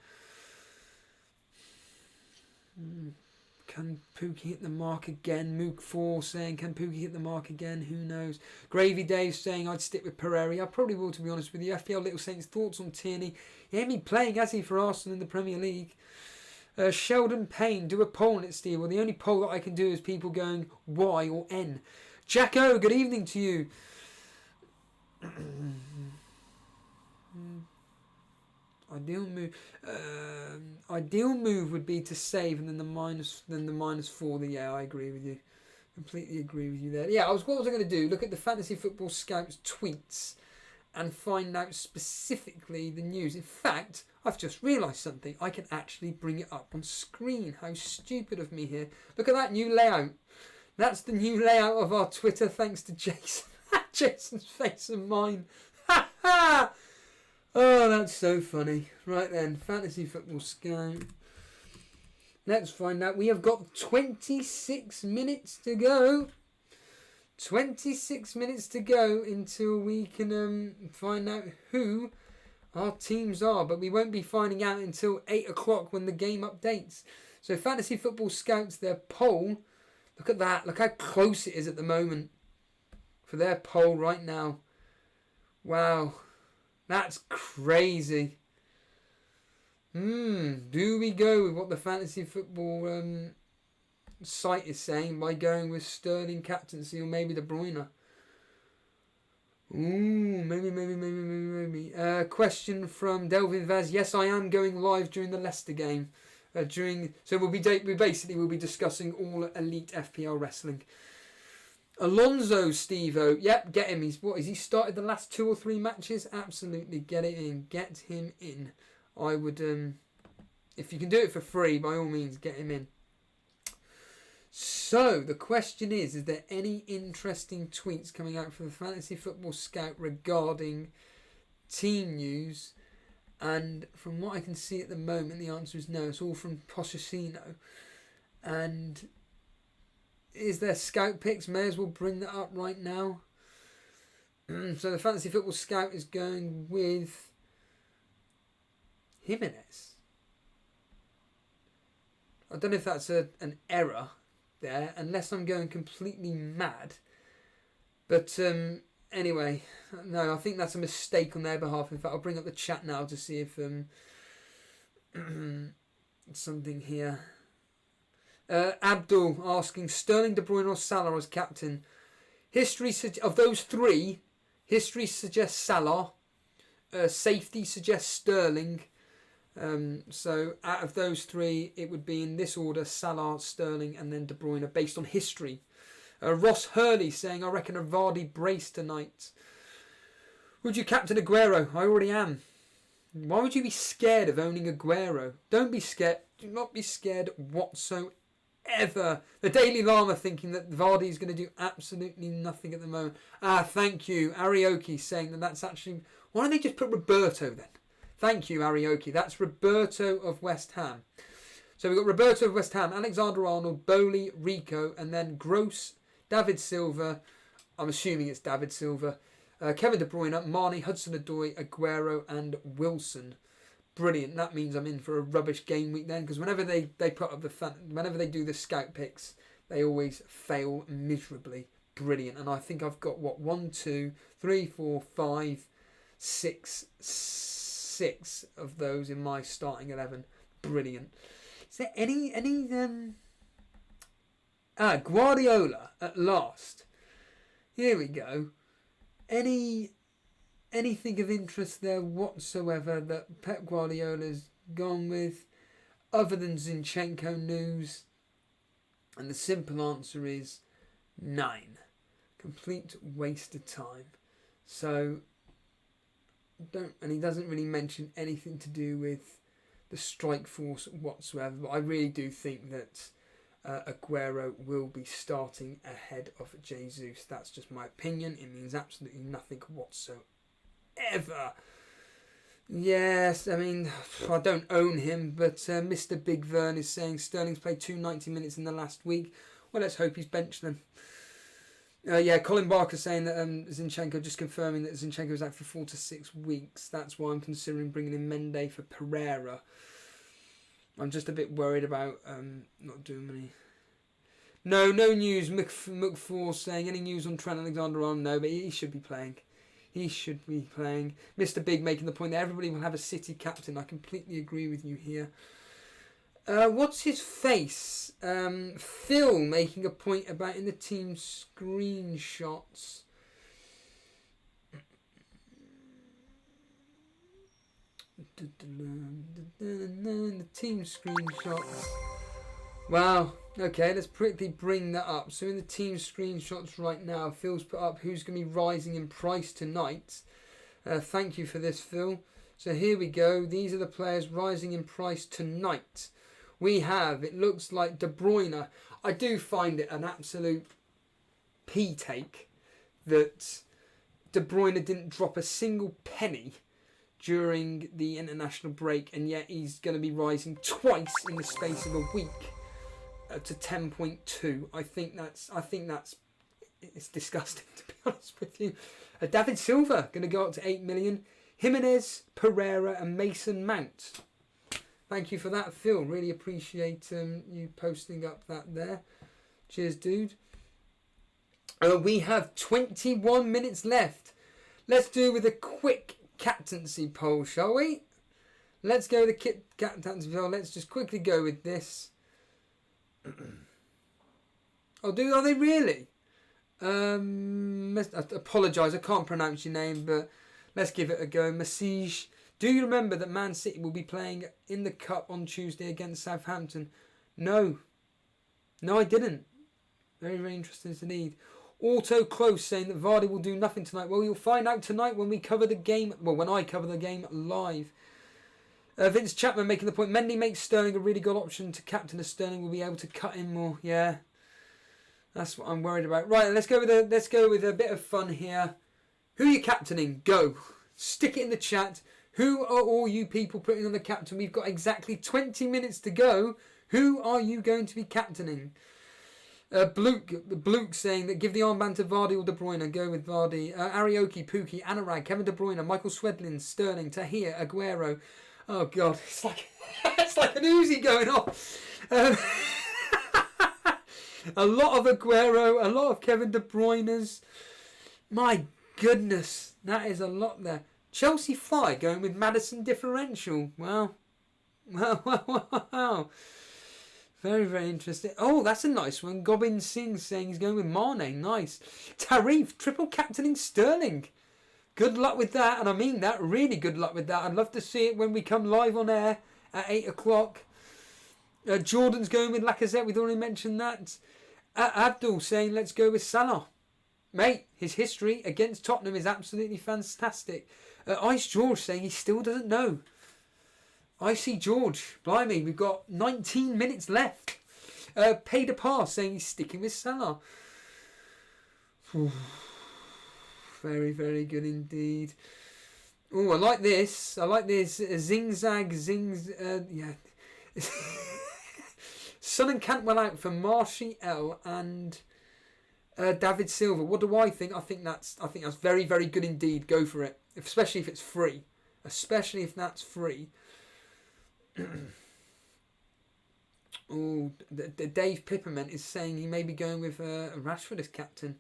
Can Pookie hit the mark again? Mook4 saying, can Pookie hit the mark again? Who knows? Gravy Dave saying, I'd stick with Pereira. I probably will, to be honest with you. FPL Little Saints, thoughts on Tierney? He ain't been playing, has he, for Arsenal in the Premier League? Sheldon Payne, do a poll on it, Steve. Well, the only poll that I can do is people going Y or N. Jacko, good evening to you. Ideal move would be to save and then the -4. Yeah, I agree with you. Completely agree with you there. Yeah, what was I going to do? Look at the Fantasy Football Scouts tweets and find out specifically the news. In fact, I've just realised something. I can actually bring it up on screen. How stupid of me here. Look at that new layout. That's the new layout of our Twitter, thanks to Jason. Jason's face and mine. Ha ha! Oh, that's so funny. Right then, Fantasy Football Scout. Let's find out. We have got 26 minutes to go. 26 minutes to go until we can find out who our teams are. But we won't be finding out until 8 o'clock when the game updates. So Fantasy Football Scouts, their poll. Look at that. Look how close it is at the moment for their poll right now. Wow. That's crazy. Do we go with what the Fantasy Football site is saying by going with Sterling captaincy or maybe De Bruyne? Maybe. Question from Delvin Vaz. Yes, I am going live during the Leicester game. So we'll be discussing all Elite FPL wrestling. Alonso, Steve-O. Yep, get him. Has he started the last 2 or 3 matches? Absolutely, get it in. Get him in. I would, if you can do it for free, by all means, get him in. So, the question is there any interesting tweets coming out from the Fantasy Football Scout regarding team news? And from what I can see at the moment, the answer is no. It's all from Pochettino. And is there scout picks? May as well bring that up right now. So the Fantasy Football Scout is going with Jimenez. I don't know if that's an error there, unless I'm going completely mad. But anyway, no, I think that's a mistake on their behalf. In fact, I'll bring up the chat now to see if something here. Abdul asking Sterling, De Bruyne or Salah as captain. History of those three, history suggests Salah. Safety suggests Sterling. So out of those three, it would be in this order: Salah, Sterling, and then De Bruyne, based on history. Ross Hurley saying, I reckon a Vardy brace tonight. Would you captain Aguero? I already am. Why would you be scared of owning Aguero? Don't be scared. Do not be scared whatsoever. The Daily Llama thinking that Vardy is going to do absolutely nothing at the moment. Thank you. Arioki saying that's actually... Why don't they just put Roberto then? Thank you, Arioki. That's Roberto of West Ham. So we've got Roberto of West Ham, Alexander-Arnold, Bowley, Rico, and then Gross, David Silva. I'm assuming it's David Silva. Kevin De Bruyne, Marnie, Hudson-Odoi, Aguero, and Wilson. Brilliant. That means I'm in for a rubbish game week then, because whenever they put up whenever they do the scout picks, they always fail miserably. Brilliant. And I think I've got 1, 2, 3, 4, 5, 6 of those in my starting 11. Brilliant. Is there any Guardiola at last. Here we go. Anything of interest there whatsoever that Pep Guardiola's gone with, other than Zinchenko news? And the simple answer is 9. Complete waste of time. So and he doesn't really mention anything to do with the strike force whatsoever. But I really do think that Aguero will be starting ahead of Jesus. That's just my opinion. It means absolutely nothing whatsoever. Yes, I mean, I don't own him, but Mr. Big Vern is saying Sterling's played 290 minutes in the last week. Well, let's hope he's benched then. Colin Barker saying that Zinchenko, just confirming that Zinchenko is out for 4 to 6 weeks. That's why I'm considering bringing in Mendy for Pereira. I'm just a bit worried about not doing many. No news. Mook4 saying any news on Trent Alexander-Arnold? No, but he should be playing. He should be playing. Mr. Big making the point that everybody will have a City captain. I completely agree with you here. What's his face? Phil making a point about in the team screenshots. The team screenshots. Wow. Okay, let's quickly bring that up. So in the team screenshots right now, Phil's put up who's going to be rising in price tonight. Thank you for this, Phil. So here we go. These are the players rising in price tonight. We have, it looks like De Bruyne. I do find it an absolute pee take that De Bruyne didn't drop a single penny during the international break, and yet he's going to be rising twice in the space of a week to 10.2. I think that's it's disgusting, to be honest with you. David Silva going to go up to 8 million. Jimenez, Pereira, and Mason Mount. Thank you for that, Phil. Really appreciate you posting up that there. Cheers, dude. We have 21 minutes left. Let's do with a quick captaincy poll, shall we? Let's go with the captaincy poll. Let's just quickly go with this. Are they really? I apologise, I can't pronounce your name, but let's give it a go. Massige. Do you remember that Man City will be playing in the Cup on Tuesday against Southampton? No, I didn't. Very, very interesting indeed. Auto Close saying that Vardy will do nothing tonight. Well, you'll find out tonight when we cover the game. Well, when I cover the game live. Vince Chapman making the point. Mendy makes Sterling a really good option to captain, as Sterling will be able to cut in more. Yeah, That's what I'm worried about. Right, let's go with a bit of fun here. Who are you captaining? Go. Stick it in the chat. Who are all you people putting on the captain? We've got exactly 20 minutes to go. Who are you going to be captaining? Bluke saying that give the armband to Vardy or De Bruyne. Go with Vardy. Arioki, Pookie, Anurag, Kevin De Bruyne, Michael Swedlin, Sterling, Tahir, Aguero. Oh God, it's like it's like an Uzi going off. A lot of Aguero, a lot of Kevin De Bruyne's. My goodness, that is a lot there. Chelsea Fly going with Maddison differential. Wow. Very, very interesting. Oh, that's a nice one. Gobin Singh saying he's going with Mane. Nice. Tarif, triple captaining Sterling. Good luck with that. And I mean that. Really good luck with that. I'd love to see it when we come live on air at 8 o'clock. Jordan's going with Lacazette. We've already mentioned that. Abdul saying let's go with Salah. Mate, his history against Tottenham is absolutely fantastic. Ice George saying he still doesn't know. Icy George, blimey, we've got 19 minutes left. Pay to pass saying he's sticking with Salah. Very, very good indeed. Oh, I like this. Zing Zag, yeah. Son and Cantwell out for Marshy L and David Silva. What do I think? I think that's very, very good indeed. Go for it, especially if it's free. Especially if that's free. Oh, Dave Pipperment is saying he may be going with Rashford as captain.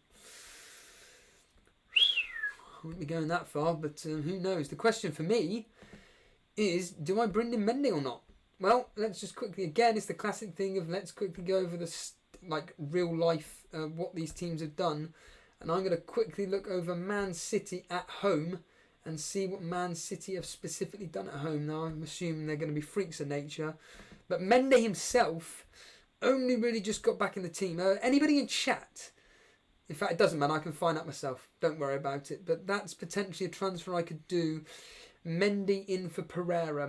I won't be going that far, but who knows? The question for me is, do I bring in Mendy or not? Well, let's just quickly, again, it's the classic thing of let's quickly go over the real life, what these teams have done. And I'm going to quickly look over Man City at home and see what Man City have specifically done at home. Now, I'm assuming they're going to be freaks of nature. But Mendy himself only really just got back in the team. Anybody in chat? In fact, it doesn't matter. I can find out myself. Don't worry about it. But that's potentially a transfer I could do. Mendy in for Pereira.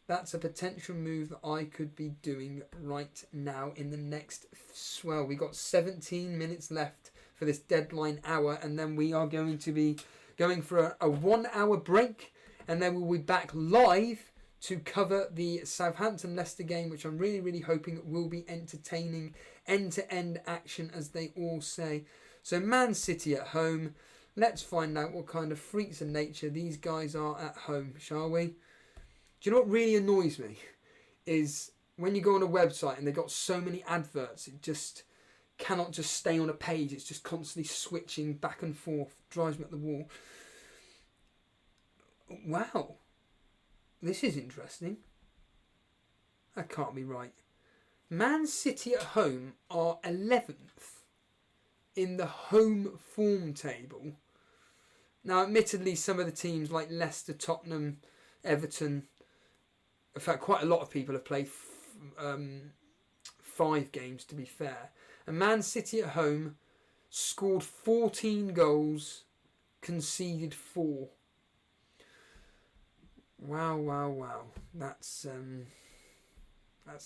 That's a potential move that I could be doing right now in the next swell. We got 17 minutes left for this deadline hour, and then we are going to be going for a 1 hour break, and then we'll be back live to cover the Southampton-Leicester game, which I'm really, really hoping will be entertaining, end-to-end action, as they all say. So Man City at home. Let's find out what kind of freaks of nature these guys are at home, shall we? Do you know what really annoys me? Is when you go on a website and they've got so many adverts, it just cannot just stay on a page. It's just constantly switching back and forth. Drives me up the wall. Wow. This is interesting. That can't be right. Man City at home are 11th in the home form table. Now, admittedly, some of the teams like Leicester, Tottenham, Everton, in fact, quite a lot of people have played 5 games, to be fair. And Man City at home scored 14 goals, conceded 4. Wow. That's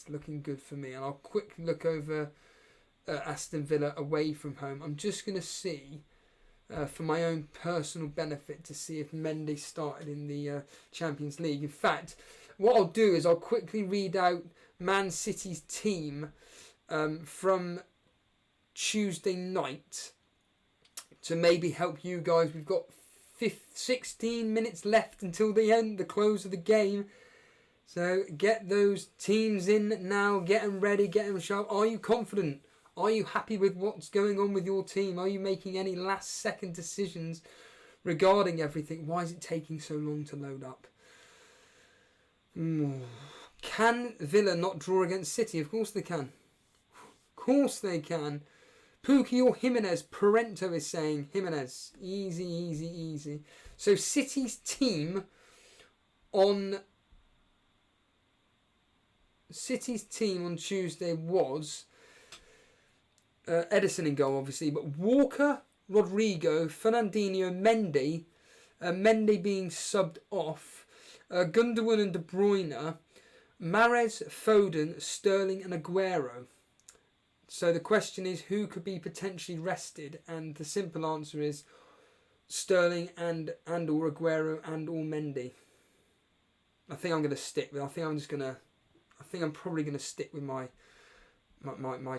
looking good for me. And I'll quickly look over Aston Villa away from home. I'm just going to see, for my own personal benefit, to see if Mendy started in the Champions League. In fact, what I'll do is I'll quickly read out Man City's team from Tuesday night to maybe help you guys. We've got 16 minutes left until the close of the game. So get those teams in now. Get them ready. Get them sharp. Are you confident? Are you happy with what's going on with your team? Are you making any last second decisions regarding everything? Why is it taking so long to load up? Can Villa not draw against City? Of course they can. Of course they can. Pookie or Jimenez? Parento is saying Jimenez. Easy. So City's team on Tuesday was Edison in goal, obviously, but Walker, Rodrigo, Fernandinho, Mendy, Mendy being subbed off, Gundogan and De Bruyne, Mahrez, Foden, Sterling and Aguero. So the question is, who could be potentially rested? And the simple answer is Sterling and or Aguero and or Mendy. I think I'm going to stick with. I think I'm probably going to stick with my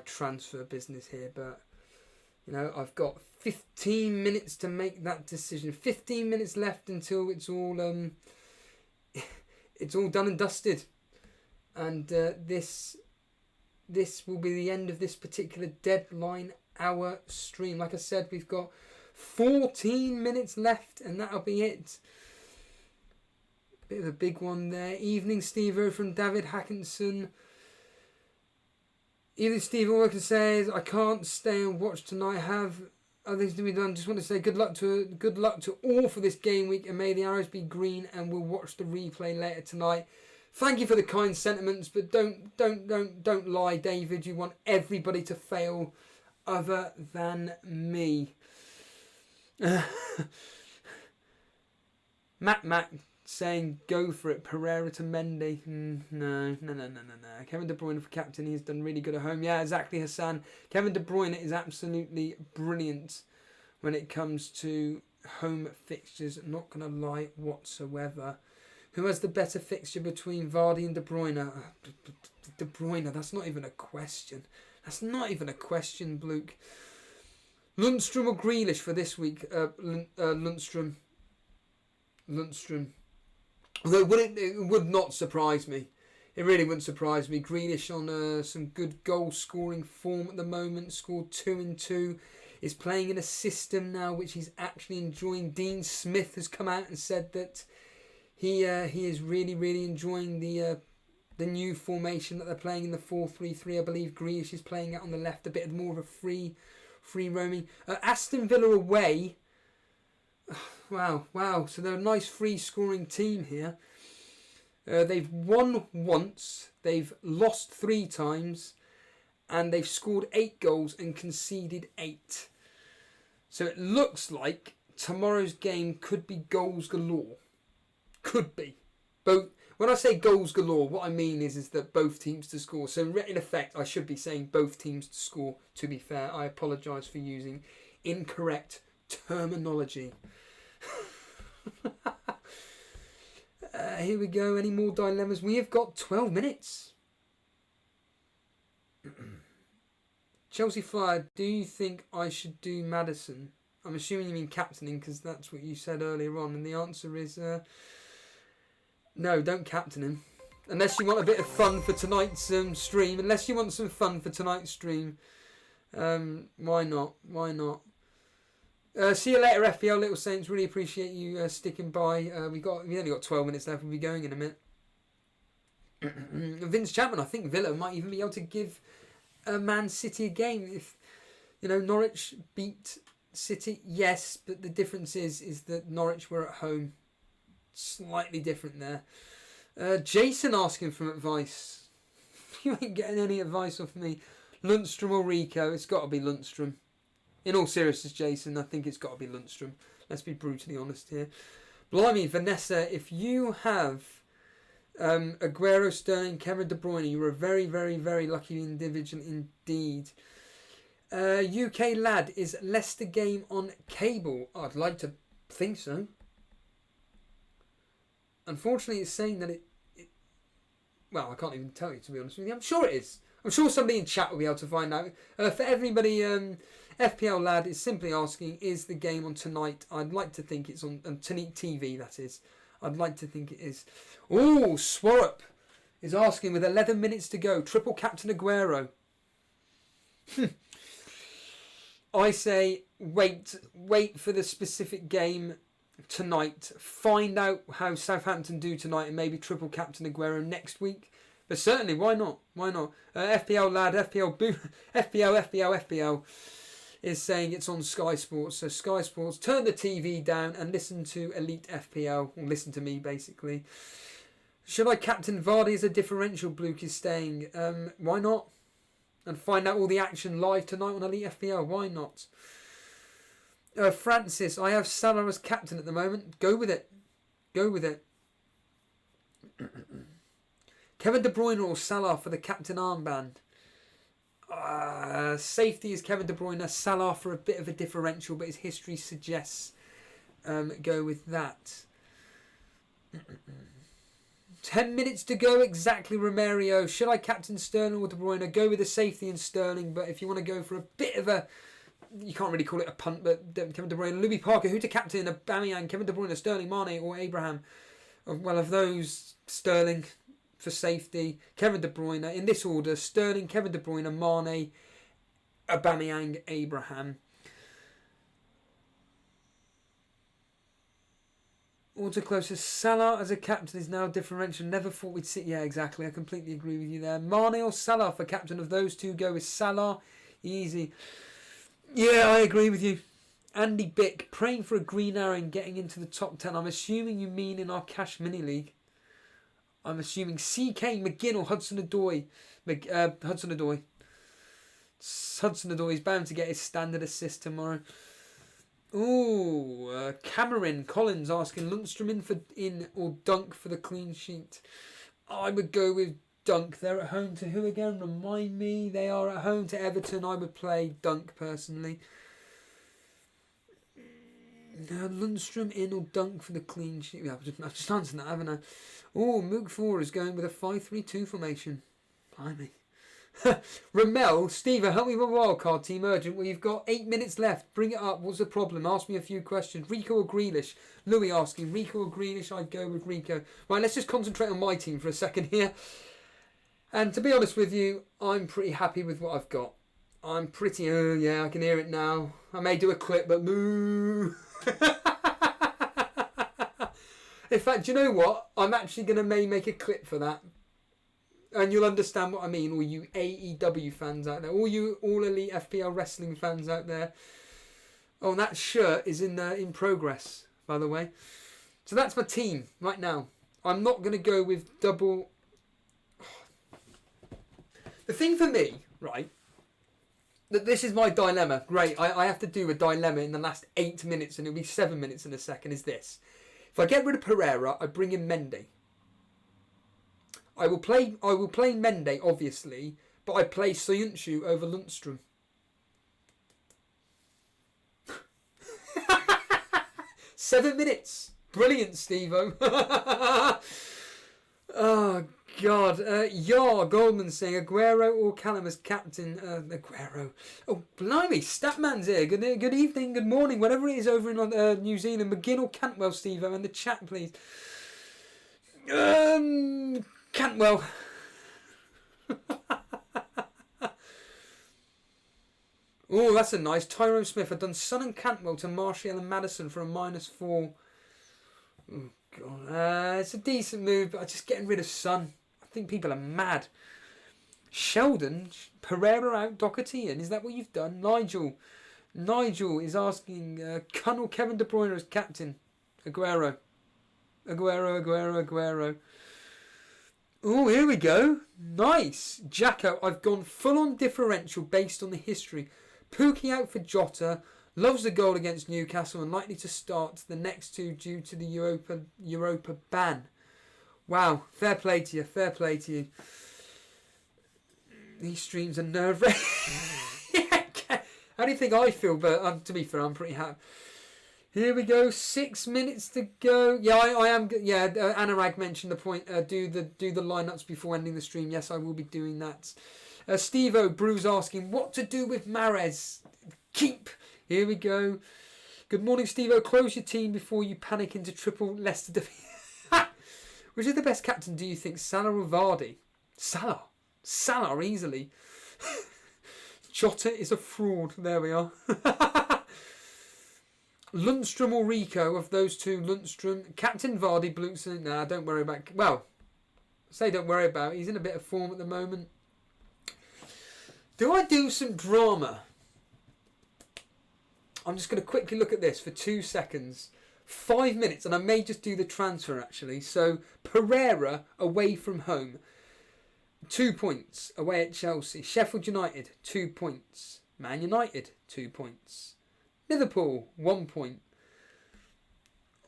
transfer business here. But you know, I've got 15 minutes to make that decision. 15 minutes left until it's all done and dusted. And this will be the end of this particular deadline hour stream. Like I said, we've got 14 minutes left, and that'll be it. Bit of a big one there. Evening, Steve-O from David Hackinson. Evening, Steve. All I can say is I can't stay and watch tonight. I have other things to be done. Just want to say good luck to all for this game week, and may the arrows be green. And we'll watch the replay later tonight. Thank you for the kind sentiments, but don't lie, David. You want everybody to fail, other than me. Mac saying go for it. Pereira to Mendy. No. Kevin De Bruyne for captain. He's done really good at home. Yeah, exactly, Hassan. Kevin De Bruyne is absolutely brilliant when it comes to home fixtures. Not going to lie whatsoever. Who has the better fixture between Vardy and De Bruyne? De Bruyne, that's not even a question. That's not even a question, Luke. Lundstrom or Grealish for this week? Lundstrom. Although it would not surprise me. It really wouldn't surprise me. Grealish on some good goal-scoring form at the moment. Scored 2 and 2. Is playing in a system now which he's actually enjoying. Dean Smith has come out and said that he is really enjoying the new formation that they're playing in the 4-3-3. I believe Grealish is playing out on the left, a bit more of a free roaming. Aston Villa away. Wow. So they're a nice free scoring team here. They've won once, they've lost 3 times, and they've scored 8 goals and conceded 8. So it looks like tomorrow's game could be goals galore. Could be. Both. When I say goals galore, what I mean is that both teams to score. So in effect, I should be saying both teams to score. To be fair, I apologise for using incorrect terminology. Here we go. Any more dilemmas? We have got 12 minutes. Chelsea Flyer, do you think I should do Maddison? I'm assuming you mean captaining because that's what you said earlier on. And the answer is no, don't captain him. Unless you want a bit of fun for tonight's stream. Unless you want some fun for tonight's stream. Why not? See you later, FPL Little Saints. Really appreciate you sticking by. We only got 12 minutes left. We'll be going in a minute. Vince Chapman, I think Villa might even be able to give Man City a game. If Norwich beat City, yes, but the difference is that Norwich were at home. Slightly different there. Jason asking for advice. You ain't getting any advice off me. Lundstrom or Rico? It's got to be Lundstrom. In all seriousness, Jason, I think it's got to be Lundstrom. Let's be brutally honest here. Blimey, Vanessa, if you have Aguero, Sterling, Kevin De Bruyne, you're a very, very, very lucky individual indeed. UK lad, is Leicester game on cable? I'd like to think so. Unfortunately, it's saying that it... Well, I can't even tell you, to be honest with you. I'm sure it is. I'm sure somebody in chat will be able to find out. For everybody, FPL Lad is simply asking, is the game on tonight? I'd like to think it's on tonight TV, that is. I'd like to think it is. Oh, Swarup is asking with 11 minutes to go. Triple Captain Aguero. I say wait for the specific game tonight. Find out how Southampton do tonight and maybe triple Captain Aguero next week. But certainly, why not? FPL Lad, FPL is saying it's on Sky Sports. So Sky Sports, turn the TV down and listen to Elite FPL. Or listen to me, basically. Should I captain Vardy as a differential? Luke is staying. Why not? And find out all the action live tonight on Elite FPL. Why not? Francis, I have Salah as captain at the moment. Go with it. Kevin De Bruyne or Salah for the captain armband? Safety is Kevin De Bruyne. Salah for a bit of a differential, but his history suggests go with that. 10 minutes to go exactly, Romario. Should I captain Sterling or De Bruyne? Go with the safety in Sterling, but if you want to go for a bit of a... You can't really call it a punt, but Kevin De Bruyne. Louis Parker, who to captain? Aubameyang, Kevin De Bruyne, Sterling, Mane or Abraham? Well, of those, Sterling for safety. Kevin De Bruyne. In this order, Sterling, Kevin De Bruyne, Mane, Aubameyang, Abraham. Auto closest. Salah as a captain is now differential. Never thought we'd see. Yeah, exactly. I completely agree with you there. Mane or Salah for captain of those two? Go with Salah. Easy. Yeah, I agree with you. Andy Bick, praying for a green arrow and getting into the top 10. I'm assuming you mean in our cash mini league. I'm assuming CK, McGinn or Hudson-Odoi. Hudson-Odoi. Hudson-Odoi is bound to get his standard assist tomorrow. Ooh, Cameron Collins asking Lundstrom in or Dunk for the clean sheet. I would go with Dunk. They're at home to who again? Remind me. They are at home to Everton. I would play Dunk personally. Lundstrom in or Dunk for the clean sheet. Yeah, I've just answered that, haven't I? Oh, Moog 4 is going with a 5-3-2 formation. Blimey. Ramel, Steve, help me with a wildcard team urgent. Well, you've got 8 minutes left. Bring it up. What's the problem? Ask me a few questions. Rico or Grealish? Louis asking, Rico or Grealish? I'd go with Rico. Right, let's just concentrate on my team for a second here. And to be honest with you, I'm pretty happy with what I've got. I'm pretty... yeah, I can hear it now. I may do a clip, but moo. In fact, do you know what? I'm actually going to make a clip for that. And you'll understand what I mean, all you AEW fans out there, all Elite FPL wrestling fans out there. Oh, and that shirt is in progress, by the way. So that's my team right now. I'm not going to go with double. The thing for me, right, that this is my dilemma. Great, I have to do a dilemma in the last 8 minutes, and it'll be 7 minutes in a second. Is this? If I get rid of Pereira, I bring in Mendy. I will play Mendy, obviously, but I play Soyuncu over Lundstrom. Seven minutes. Brilliant, Steve-O. Oh, God. Goldman saying Aguero or Callum as captain. Aguero. Oh, blimey. Statman's here. Good evening, good morning, whatever it is over in New Zealand. McGinn or Cantwell, Steve-O, in the chat, please. Cantwell. Oh, that's a nice. Tyrone Smith. I've done Son and Cantwell to Martial and Maddison for a -4. Oh, God. It's a decent move, but I'm just getting rid of Son. I think people are mad. Sheldon, Pereira out, Doherty in. Is that what you've done? Nigel is asking Cun or Kevin De Bruyne as captain. Aguero. Oh, here we go. Nice. Jacko, I've gone full on differential based on the history. Pookie out for Jota. Loves the goal against Newcastle and likely to start the next two due to the Europa ban. Wow. Fair play to you. These streams are nerve-wracking. How do you think I feel? But to be fair, I'm pretty happy. Here we go. 6 minutes to go. Yeah, I am. Yeah, Anurag mentioned the point. Do the lineups before ending the stream. Yes, I will be doing that. Steve-O Bruce asking what to do with Mahrez. Keep. Here we go. Good morning, Steve-O. Close your team before you panic into triple Leicester defeat. Which is the best captain? Do you think Salah or Vardy? Salah easily. Jota is a fraud. There we are. Lundstrom or Rico, of those two, Lundstrom. Captain Vardy, Blutzen. Nah, don't worry about... Well, don't worry about it. He's in a bit of form at the moment. Do I do some drama? I'm just going to quickly look at this for 2 seconds. 5 minutes, and I may just do the transfer, actually. So, Pereira away from home. 2 points away at Chelsea. Sheffield United, 2 points. Man United, 2 points. Liverpool, 1 point.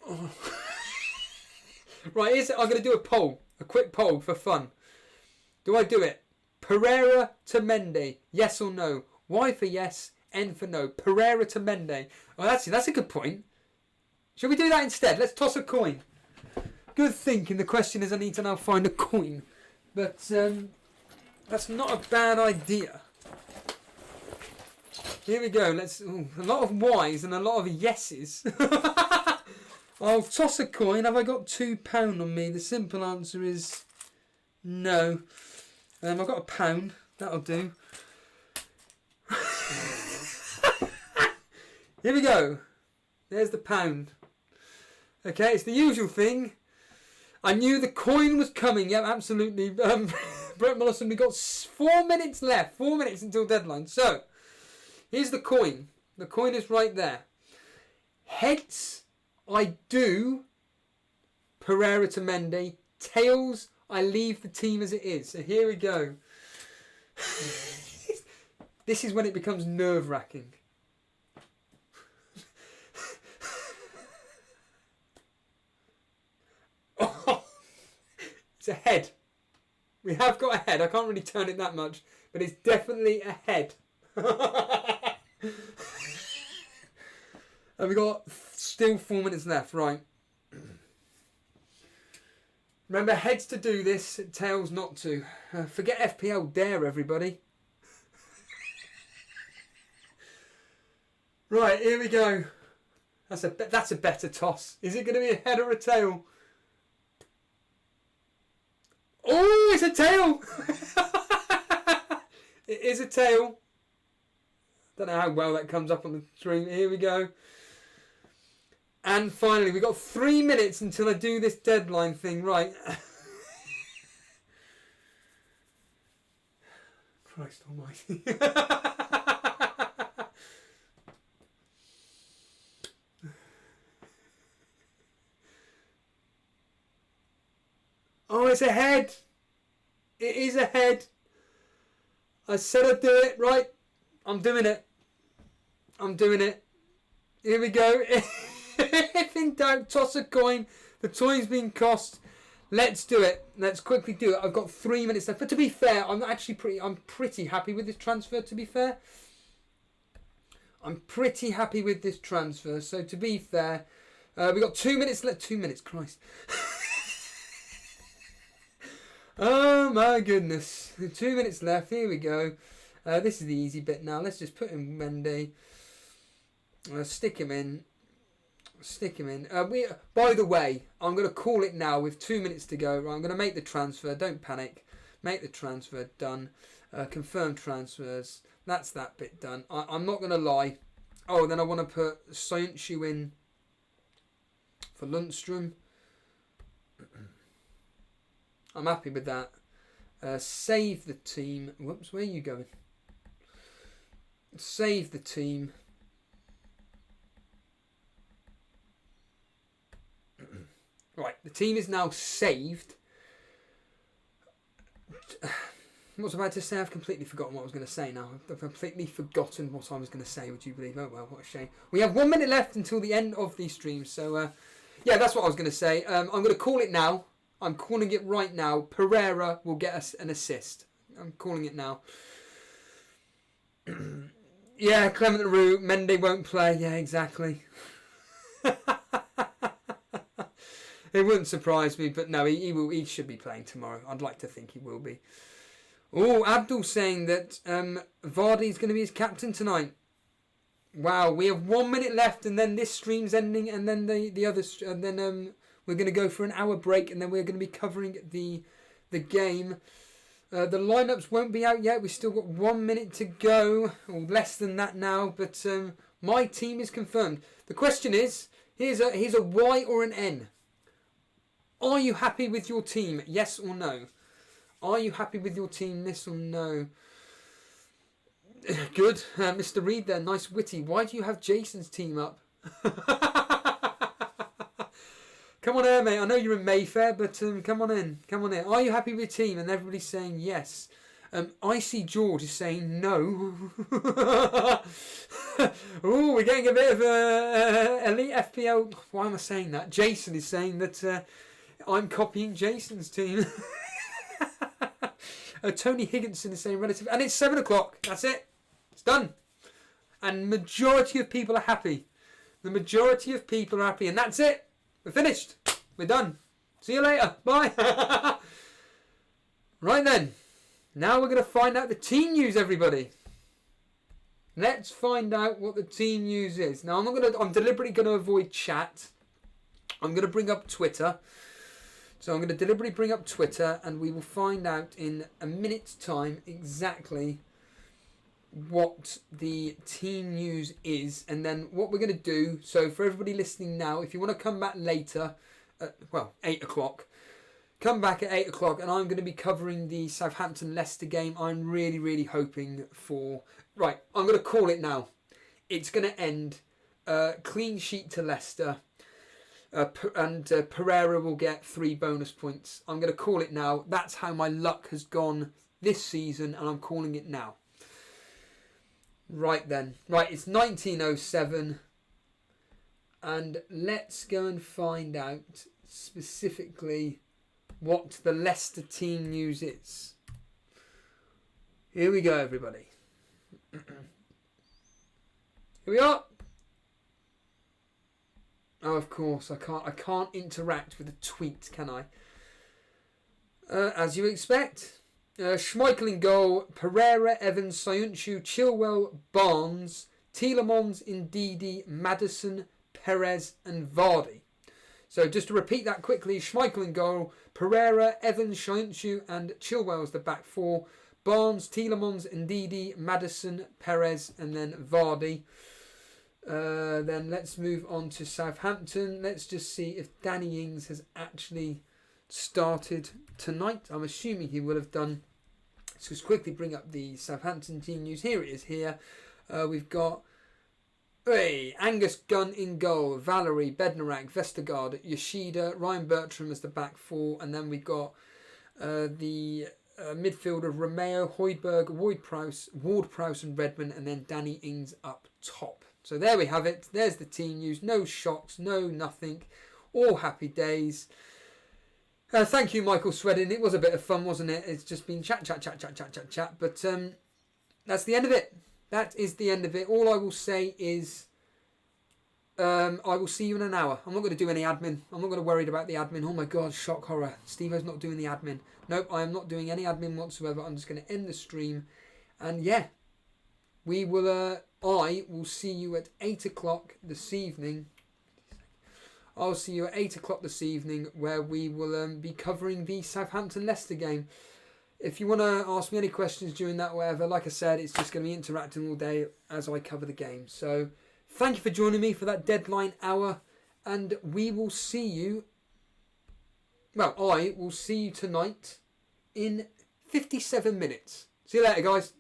Oh. Right, I'm going to do a poll. A quick poll for fun. Do I do it? Pereira to Mendy, yes or no? Y for yes, N for no. Pereira to Mendy. Oh, that's a good point. Shall we do that instead? Let's toss a coin. Good thinking. The question is I need to now find a coin. But that's not a bad idea. Here we go. A lot of Y's and a lot of yeses. I'll toss a coin. Have I got £2 on me? The simple answer is no. I've got £1. That'll do. Here we go. There's the pound. Okay, it's the usual thing. I knew the coin was coming. Yeah, absolutely. Brett Mollison, we've got 4 minutes left. 4 minutes until deadline. So, here's the coin. The coin is right there. Heads, I do Pereira to Mendy. Tails, I leave the team as it is. So here we go. This is when it becomes nerve-wracking. It's a head. We have got a head. I can't really turn it that much, but it's definitely a head. And we've got still 4 minutes left. Right. Remember, heads to do this, tails not to. Forget FPL dare, everybody. Right, here we go. That's a better toss. Is it going to be a head or a tail? Oh, it's a tail! It is a tail. Don't know how well that comes up on the screen. Here we go. And finally, we've got 3 minutes until I do this deadline thing. Right. Christ almighty. Oh, it's a head. It is a head. I said I'd do it. Right. I'm doing it. I'm doing it. Here we go. If in doubt, toss a coin. The coin's been cost. Let's do it. Let's quickly do it. I've got 3 minutes left. But to be fair, I'm pretty happy with this transfer, to be fair. I'm pretty happy with this transfer. So to be fair, we've got 2 minutes left. 2 minutes, Christ. Oh my goodness. 2 minutes left. Here we go. This is the easy bit now. Let's just put in Mendy. Stick him in. By the way, I'm going to call it now with 2 minutes to go. Right, I'm going to make the transfer. Don't panic. Make the transfer. Done. Confirm transfers. That's that bit done. I'm not going to lie. Oh, then I want to put Soyuncu in for Lundstrom. I'm happy with that. Save the team. Whoops, where are you going? Save the team. Right, the team is now saved. What was I about to say? I've completely forgotten what I was going to say now. I've completely forgotten what I was going to say, would you believe? Oh well, what a shame. We have 1 minute left until the end of these streams. So, yeah, that's what I was going to say. I'm going to call it now. I'm calling it right now. Pereira will get us an assist. I'm calling it now. Yeah, Clement Roux, Mendy won't play. Yeah, exactly. It wouldn't surprise me, but no, he will. He should be playing tomorrow. I'd like to think he will be. Oh, Abdul saying that Vardy's going to be his captain tonight. Wow, we have 1 minute left, and then this stream's ending, and then the other, and then we're going to go for an hour break, and then we're going to be covering the game. The lineups won't be out yet. We've still got 1 minute to go, or less than that now. But my team is confirmed. The question is, here's a Y or an N. Are you happy with your team? Yes or no? Are you happy with your team? Yes or no? Good, Mr. Reed there. Nice witty. Why do you have Jason's team up? Come on here, mate. I know you're in Mayfair, but come on in. Come on in. Are you happy with your team? And everybody's saying yes. Icy George is saying no. Oh, we're getting a bit of Elite FPL. Why am I saying that? Jason is saying that I'm copying Jason's team. Tony Higginson is saying relative. And it's 7 o'clock. That's it. It's done. And majority of people are happy. The majority of people are happy. And that's it. We're finished. We're done. See you later. Bye. Right then. Now we're going to find out the team news, everybody. Let's find out what the team news is. Now I'm deliberately going to avoid chat. I'm going to bring up Twitter. So I'm going to deliberately bring up Twitter, and we will find out in a minute's time exactly what the team news is, and then what we're going to do. So for everybody listening now, if you want to come back later, 8 o'clock, come back at 8 o'clock, and I'm going to be covering the Southampton-Leicester game. I'm really, really hoping for... Right, I'm going to call it now. It's going to end clean sheet to Leicester. And Pereira will get 3 bonus points. I'm going to call it now. That's how my luck has gone this season, and I'm calling it now. Right then. Right, it's 1907. And let's go and find out specifically what the Leicester team news is. Here we go, everybody. Here we are. Oh, of course, I can't interact with a tweet, can I? As you expect. Schmeichel in goal, Pereira, Evans, Soyuncu, Chilwell, Barnes, Tielemans, Ndidi, Maddison, Perez and Vardy. So just to repeat that quickly, Schmeichel in goal, Pereira, Evans, Soyuncu and Chilwell as the back 4, Barnes, Tielemans, Ndidi, Maddison, Perez and then Vardy. Then let's move on to Southampton. Let's just see if Danny Ings has actually started tonight. I'm assuming he will have done. Let's just quickly bring up the Southampton team news. Here it is here. We've got Angus Gunn in goal, Valerie, Bednarak, Vestergaard, Yoshida, Ryan Bertram as the back 4, and then we've got the midfielder Romeo, Højbjerg, Ward-Prowse and Redmond, and then Danny Ings up top. So there we have it. There's the team news. No shocks, no nothing. All happy days. Thank you, Michael Swedden. It was a bit of fun, wasn't it? It's just been chat. But that's the end of it. That is the end of it. All I will say is I will see you in an hour. I'm not going to do any admin. I'm not going to worry about the admin. Oh my God, shock horror. Steve-O's not doing the admin. Nope, I am not doing any admin whatsoever. I'm just going to end the stream. And yeah, we will... I will see you at 8 o'clock this evening. I'll see you at 8 o'clock this evening, where we will be covering the Southampton-Leicester game. If you want to ask me any questions during that, whatever, like I said, it's just going to be interacting all day as I cover the game. So thank you for joining me for that deadline hour, and we will see you... Well, I will see you tonight in 57 minutes. See you later, guys.